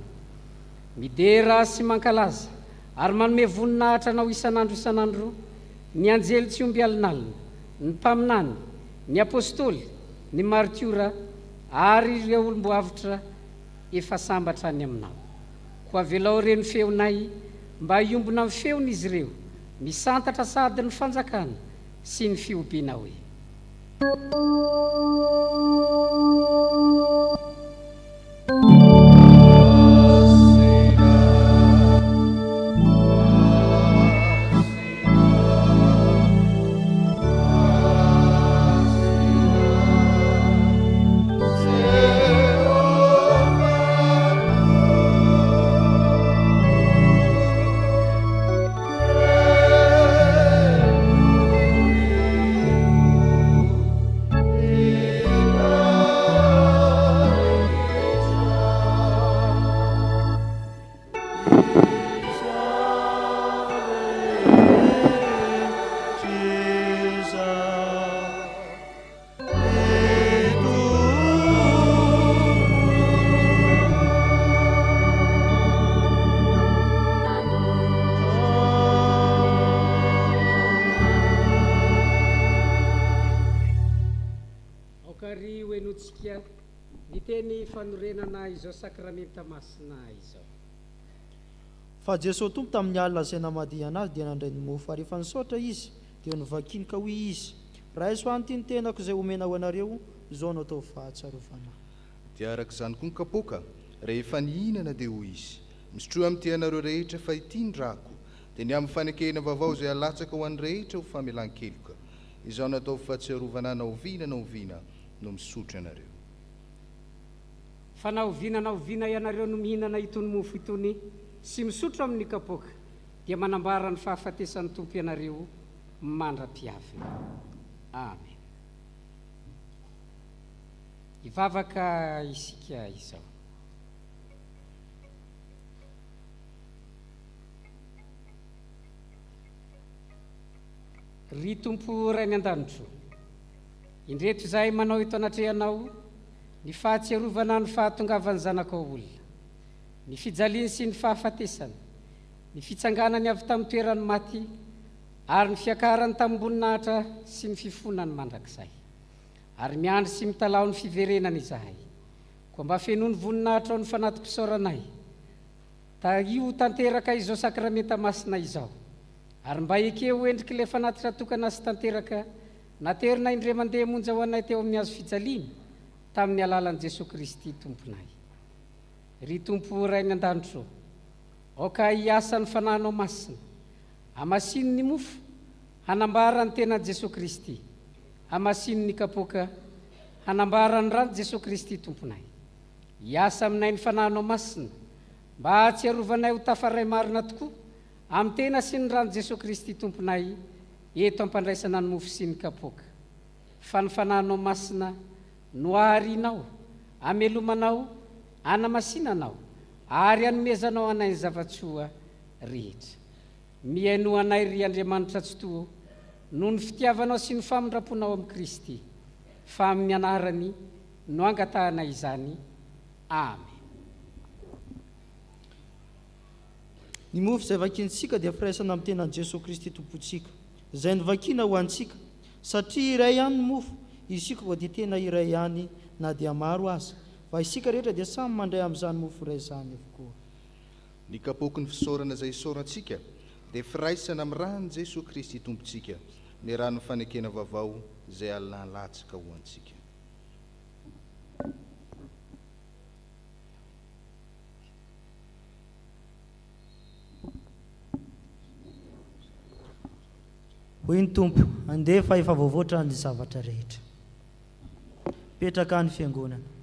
midera sy mankalaza ary manome voninahitra anao isanandro ny anjely tsy omby alinalina, ny mpaminany, ny apôstôly, ny martiora ary ireo olom-boavitra efa sambatra any aminao. Koa velao reny feonay mba hiombona amin'ny feon'izy ireo, misantatra sady ny fanjakana sy ny fiompiana hoe. Fa Jesosy tompo tamin'ny alina izay namadiana anazy dia nandray ny mofo, ary efa nisaotra izy dia nivakiany ka hoy izy: raha isoany ity ny tenako izay omena ho anareo, izao no atao fahatsarovana. Dia arak'izany koa ny kapoaka rehefa nihinana dia hoy izy: misotro amin'ity anareo rehetra fa ity ny rako dia ny amin'ny fanekena vaovao izay alatsaka ho an'ny rehetra ho famelan-keloka, izao no atao fahatsiarovana na oviana no misotro ianareo. Fa na oviana ianareo no mihinana itony mofo itony sy misotro amin'ny kapoaka dia manambara ny fahafatesan'ny tompo ianareo mandra-piavy. Amen. Ivavaka isika izao. Ry tompo ray ny an-danitro, indreto izahay manao eto anatrehanao ny fahatsiarovana ny fahatongavan'ny zanakao olona, ny fijaliany sy ny fahafatesany, ny fitsanganany avy tamin'ny toerany maty, ary ny fiakarany tamin'ny mboninahitra sy ny fifonany mandrakizay, ary miandry sy mitalao ny fiverenany izahay, koa mba fenoany voninahitra ao ny fanatom-pisaoranay, io tanteraka izao sakramenta masina izao, ary mba ekeo endriky ilay fanatitra tokana sy tanteraka naterina indray mandeha monja ho anay teo amin'ny azo fijaliana tamin'ny alalan'i Jesosy Kristy tomponay. Ry tompo ray ny an-danitro, aoka hiasa ny fananao masina, hamasino ny mofo hanambara ny tenan'i Jesosy Kristy, hamasino ny kapoaka hanambara ny ran'i Jesosy Kristy tomponay. Hiasa aminay ny fananao masina mba hatsiarovanay ho tafaray marina tokoa amin'ny tena sy ny ran'i Jesosy Kristy tomponay eto ampandraisana ny mofo sy ny kapoaka. Fa ny fananao masina no aharinao, amelomanao, anamasinanao, ary anomezanao anay ny zavatsoa rehetra. Miaino anay ry Andriamanitra tsy toa noho ny fitiavanao sy ny famindraponao amin'ny Kristy, fa amin'ny anarany no angatahanay izany. Amen. Ny mofo izay vakintsika dia firaisana amin'ny tenan Jesosy Kristy tompontsika, izay novakiana ho antsika, satria iray ihany ny mofo, isika koa dia tena iray ihany na dia maro aza, fa isika rehetra dia samy mandray amin'izany mofo iray izany avokoa. Ny kapoky ny fisaorana izay isaorantsika dia firaisana amin'ny rany Jesosy Kristy tompontsika, ny rano fanekena vaovao izay alina latsaka ho antsika. Hoy ny Tompo, andefa efa voavoatra ny zavatra rehetra. Petraka ny fiangonana.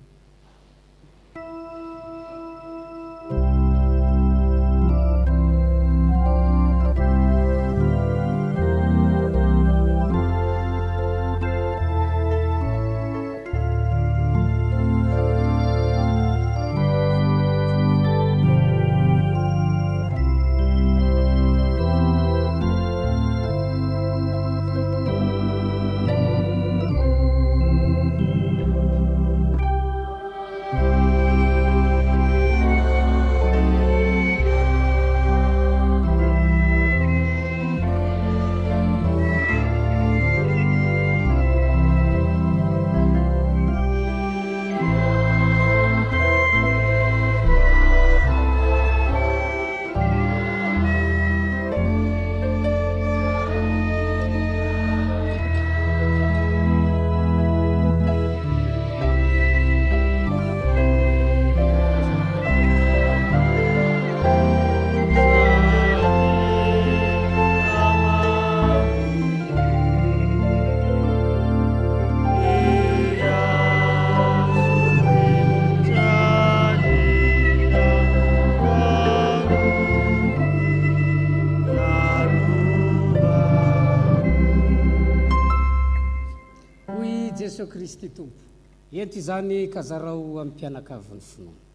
Kristy Tompo, ento izany kazarao amin'ny mpianakavin'ny finoana.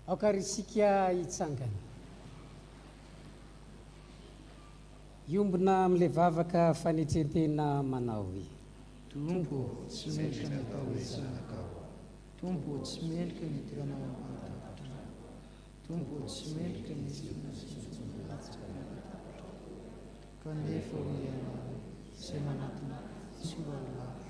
aokarisika hitsangana iombona amin'ilay vavaka fanetrentena manao hoe tombo tsy melika ny atao hoe zanakao tombo tsy melika ny tirana tombo tsy melika ny kanefa hoe izay manatona tsy ho alafo.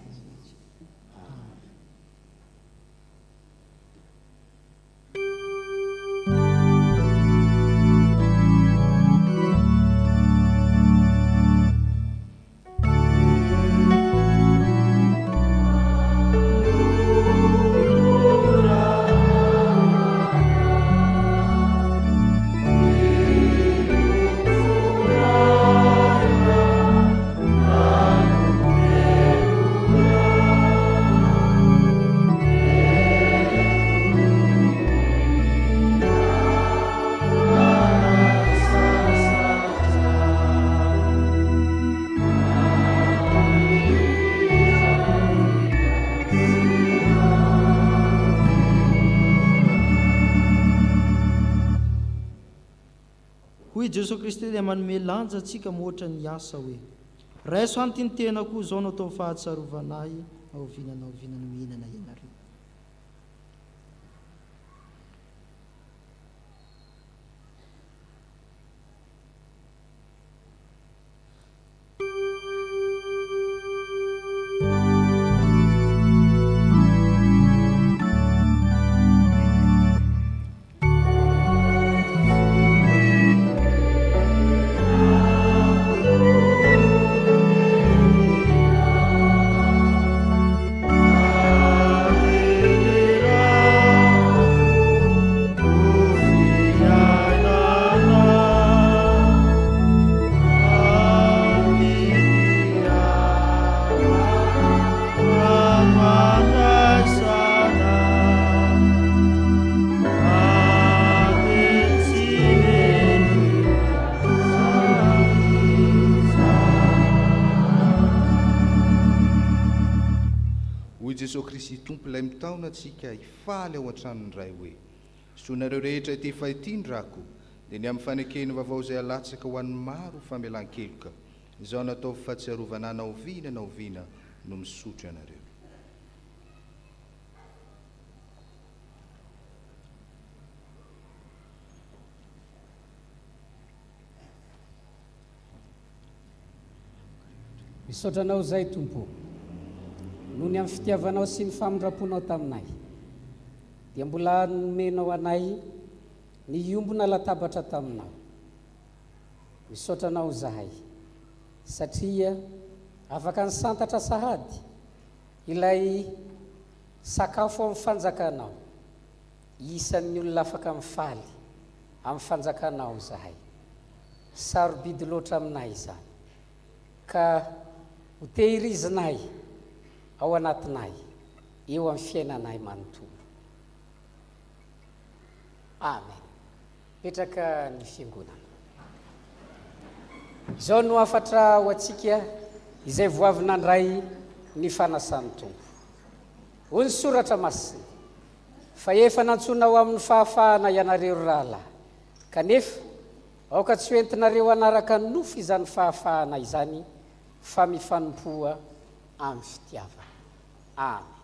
Jesosy Kristy dia manome lanja antsika moatra ny asa hoe raiso antiny tena koa zao no atao fahatsarovanahy aovinana mihinana ianareo. Jesosy Kristy tompo ilay mitaona atsika hifaly ao an-tranony ray hoe sonareo rehetra ity fahitindrako dia ny amin'ny fanekeny vaovao izay alatsaka ho an'ny maro famelan-keloka izao natao fahatsiarovana naoviana no misotro ianareo. misotranao zay tompo noho ny amin'ny fitiavanao sy ny famindraponao taminay dia mbola nomenao anay ny ombona latabatra taminao. Misotranao zahay satria afaka ny santatra sahady ilay sakafo amin'ny fanjakanao isan'ny olona afaka mifaly amin'ny fanjakanao zahay. Sarobidy loatra aminay izany ka ho tehirizinay ao anatinay eo amin'ny fiainanay manontolo. Amen. Petraka ny fiangonana. Izao no afatra ho antsika izay voavinandray ny fanasan'ny tompo. Ho ny soratra masina fa efa nantsonao amin'ny fahafahana ianareo rahalahy, kanefa aoka tsy hoentinareo anaraka ny nofo izany fahafahana izany fa mifanompoa amin'ny fitiavana. Amen.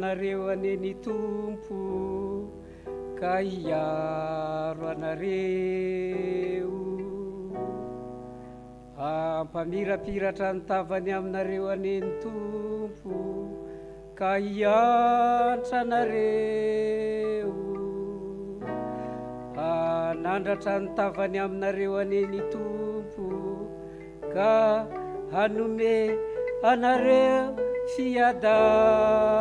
anareo aneny tompo ka hiaro anareo ampamirapiratra ny tavany aminareo aneny tompo ka hiantra anareo anandratra ny tavany aminareo aneny tompo ka hanome anareo fiadanana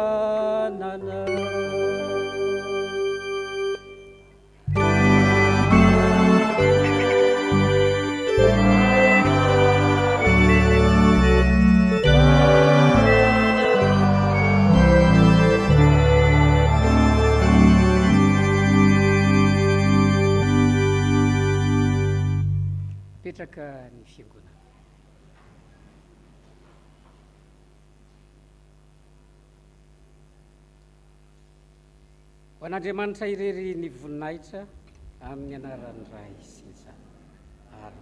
petraka ny fiangonana. Ho an'Andriamanitra irery ny voninahitra amin'ny anaran'ny Ray sy ny Zanany ary